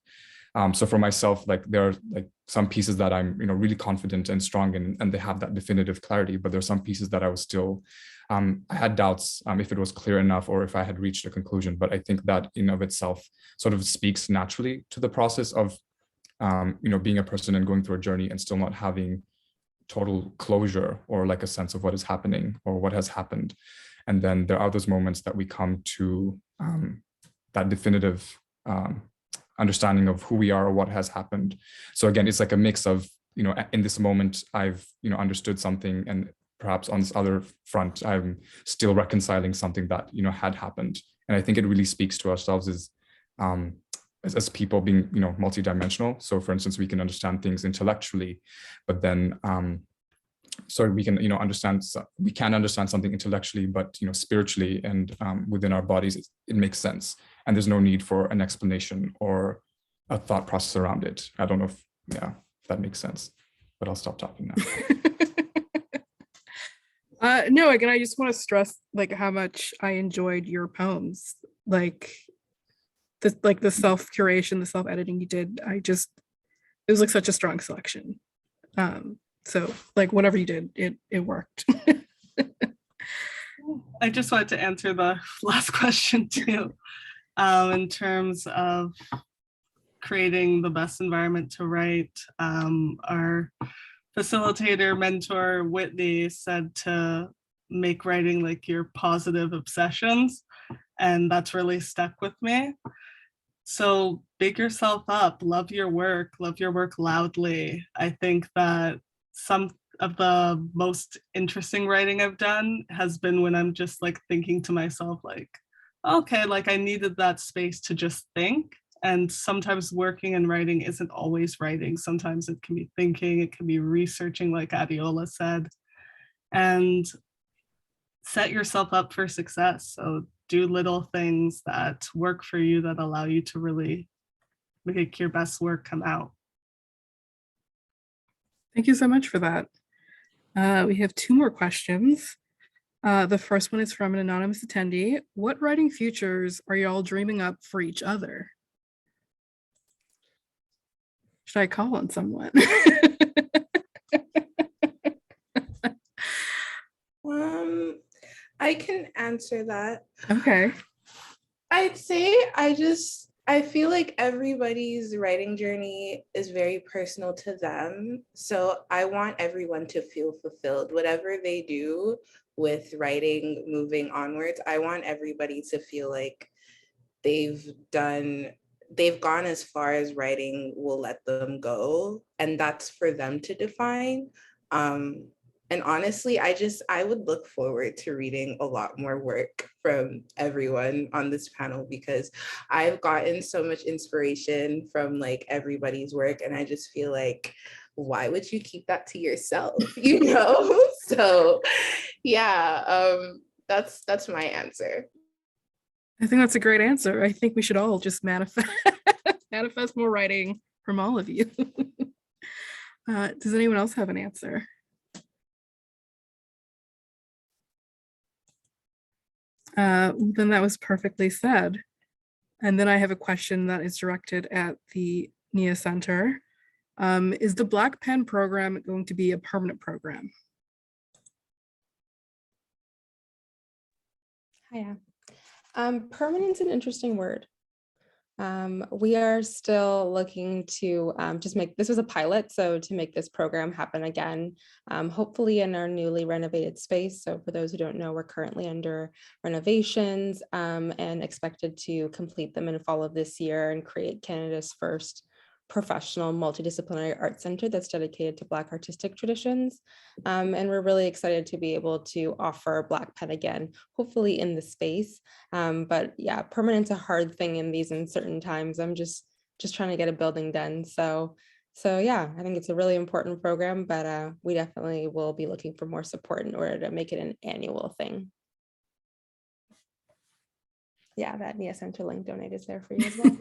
So for myself, like there are like some pieces that I'm, really confident and strong in, and they have that definitive clarity, but there are some pieces that I was still, I had doubts if it was clear enough or if I had reached a conclusion. But I think that in of itself sort of speaks naturally to the process of, being a person and going through a journey and still not having total closure or like a sense of what is happening or what has happened. And then there are those moments that we come to that definitive understanding of who we are or what has happened. So again, it's like a mix of, in this moment, I've, understood something, and perhaps on this other front, I'm still reconciling something that, had happened. And I think it really speaks to ourselves as people being, multidimensional. So for instance, we can understand things intellectually, but then, so we can, understand something intellectually, but, spiritually and within our bodies, it makes sense. And there's no need for an explanation or a thought process around it. I don't know if that makes sense, but I'll stop talking now. No, again, I just want to stress like how much I enjoyed your poems, like the self-curation, the self-editing you did. It was like such a strong selection. So like whatever you did, it worked. I just wanted to answer the last question too, in terms of creating the best environment to write. Our facilitator mentor, Whitney, said to make writing like your positive obsessions, and that's really stuck with me. So big yourself up, love your work loudly. I think that some of the most interesting writing I've done has been when I'm just like thinking to myself, like, okay, like I needed that space to just think. And sometimes working and writing isn't always writing. Sometimes it can be thinking, it can be researching, like Adeola said, and set yourself up for success. So do little things that work for you that allow you to really make your best work come out. Thank you so much for that. We have 2 more questions. The first one is from an anonymous attendee. What writing futures are y'all dreaming up for each other? Should I call on someone? I can answer that. Okay. I'd say I feel like everybody's writing journey is very personal to them. So I want everyone to feel fulfilled. Whatever they do with writing, moving onwards, I want everybody to feel like they've gone as far as writing will let them go. And that's for them to define. And honestly, I would look forward to reading a lot more work from everyone on this panel, because I've gotten so much inspiration from like everybody's work. And I just feel like, why would you keep that to yourself? You know? So yeah, that's my answer. I think that's a great answer. I think we should all just manifest manifest more writing from all of you. Does anyone else have an answer? Then that was perfectly said. And then I have a question that is directed at the Nia Centre. Is the Black Pen program going to be a permanent program? Hiya. Permanent's an interesting word. We are still looking to just make, this was a pilot, so to make this program happen again, hopefully in our newly renovated space. So for those who don't know, we're currently under renovations and expected to complete them in fall of this year and create Canada's first professional multidisciplinary art center that's dedicated to Black artistic traditions. And we're really excited to be able to offer Black Pen again, hopefully in the space. But yeah, permanent's a hard thing in these uncertain times. I'm just trying to get a building done. So yeah, I think it's a really important program, but we definitely will be looking for more support in order to make it an annual thing. Yeah, that Nia Centre link donate is there for you as well.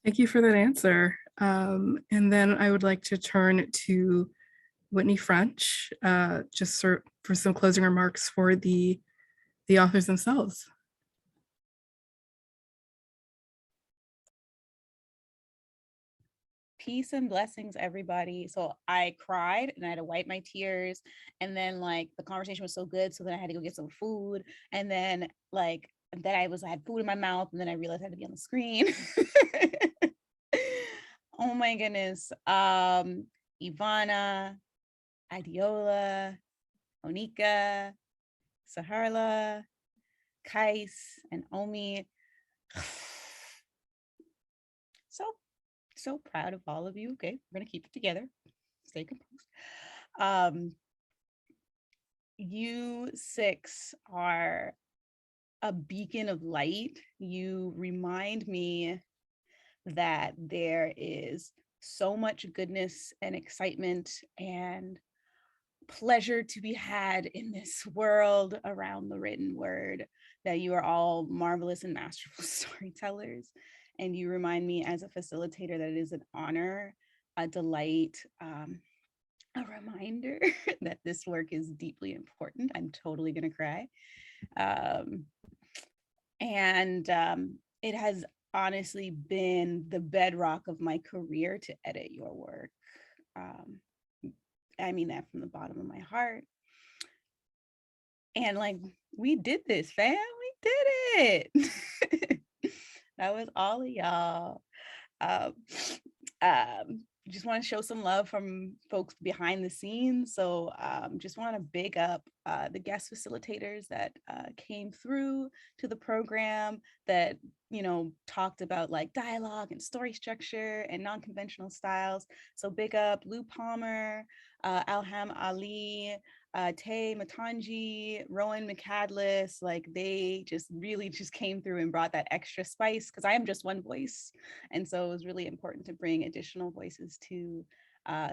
Thank you for that answer. And then I would like to turn to Whitney French, just for some closing remarks for the authors themselves. Peace and blessings, everybody. So I cried and I had to wipe my tears. And then like the conversation was so good. So then I had to go get some food. And then like, I had food in my mouth, and then I realized I had to be on the screen. Oh my goodness. Yvvanna, Adeola, Onyka, Saherla, Kais, and Omi. So proud of all of you. Okay, we're gonna keep it together. Stay composed. You six are a beacon of light. You remind me that there is so much goodness and excitement and pleasure to be had in this world around the written word, that you are all marvelous and masterful storytellers. And you remind me as a facilitator that it is an honor, a delight, a reminder that this work is deeply important. I'm totally gonna cry. It has honestly been the bedrock of my career to edit your work. I mean that from the bottom of my heart. And like, we did this, fam, we did it. That was all of y'all. Just want to show some love from folks behind the scenes. So just want to big up the guest facilitators that came through to the program that, you know, talked about like dialogue and story structure and non-conventional styles. So big up Lou Palmer, Alham Ali, Tay Matanji, Rowan McCadless. Like they just really just came through and brought that extra spice, because I am just one voice. And so it was really important to bring additional voices to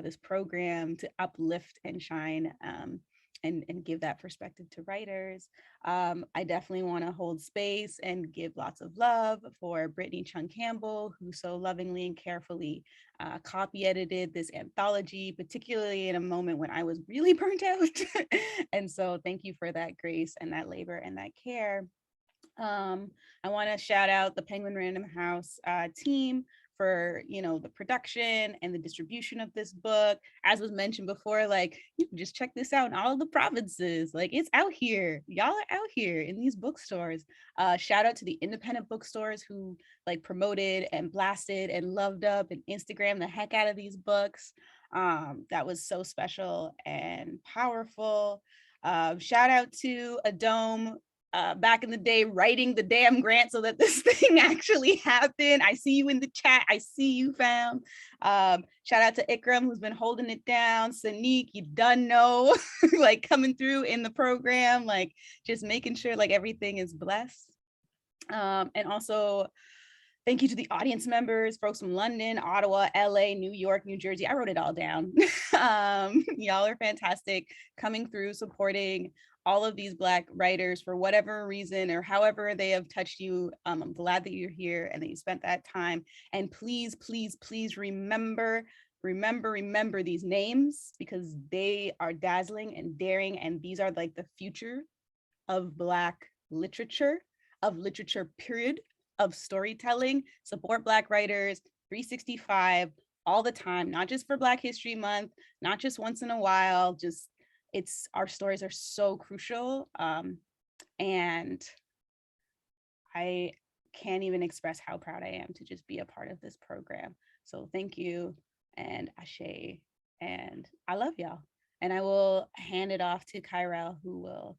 this program to uplift and shine and give that perspective to writers. I definitely want to hold space and give lots of love for Brittany Chung Campbell, who so lovingly and carefully copy edited this anthology, particularly in a moment when I was really burnt out. And so thank you for that grace and that labor and that care. I want to shout out the Penguin Random House team for, you know, the production and the distribution of this book. As was mentioned before, like, you can just check this out in all of the provinces. Like, it's out here. Y'all are out here in these bookstores. Shout out to the independent bookstores who like promoted and blasted and loved up and Instagram the heck out of these books. That was so special and powerful. Shout out to Adome back in the day writing the damn grant so that this thing actually happened. I see you in the chat. I see you, fam. Shout out to Ikram, who's been holding it down. Sanique, you done know, like coming through in the program, like just making sure like everything is blessed. And also, thank you to the audience members, folks from London, Ottawa, LA, New York, New Jersey. I wrote it all down. Y'all are fantastic coming through, supporting all of these Black writers for whatever reason or however they have touched you. I'm glad that you're here and that you spent that time. And please, please, please remember these names because they are dazzling and daring. And these are like the future of Black literature, period, of storytelling. Support Black writers, 365 all the time, not just for Black History Month, not just once in a while, just our stories are so crucial. And I can't even express how proud I am to just be a part of this program. So thank you and ashe, and I love y'all. And I will hand it off to Kyrell, who will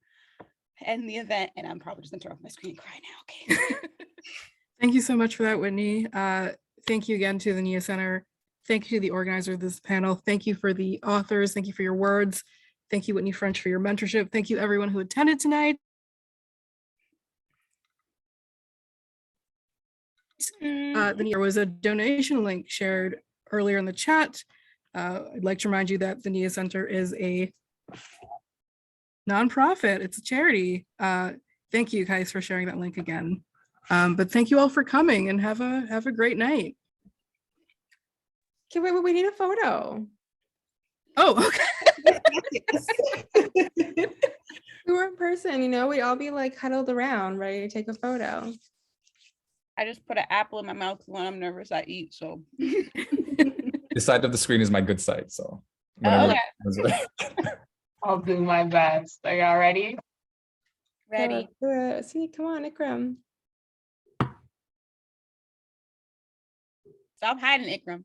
end the event. And I'm probably just gonna turn off my screen and cry now, okay? Thank you so much for that, Whitney. Thank you again to the Nia Centre. Thank you to the organizer of this panel. Thank you for the authors. Thank you for your words. Thank you, Whitney French, for your mentorship. Thank you, everyone who attended tonight. There was a donation link shared earlier in the chat. I'd like to remind you that the Nia Centre is a nonprofit. It's a charity. Thank you guys for sharing that link again. But thank you all for coming and have a great night. Okay, wait, we need a photo. Oh, okay. We were in person, you know, we'd all be like huddled around, ready to take a photo. I just put an apple in my mouth when I'm nervous I eat, so. The side of the screen is my good side, so. Okay. I'll do my best. Are y'all ready? Ready. See, come on, Ikram. Stop hiding, Ikram.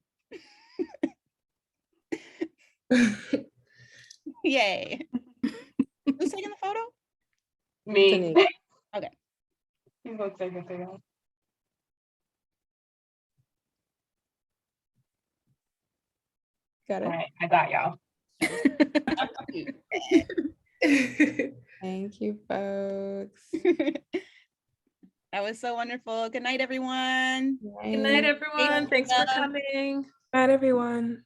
Yay. Who's taking the photo? Me. Okay. You go take a photo. Got it. All right, I got y'all. Thank you, folks. That was so wonderful. Good night, everyone. Good night, everyone. Thanks for coming. Bye, everyone.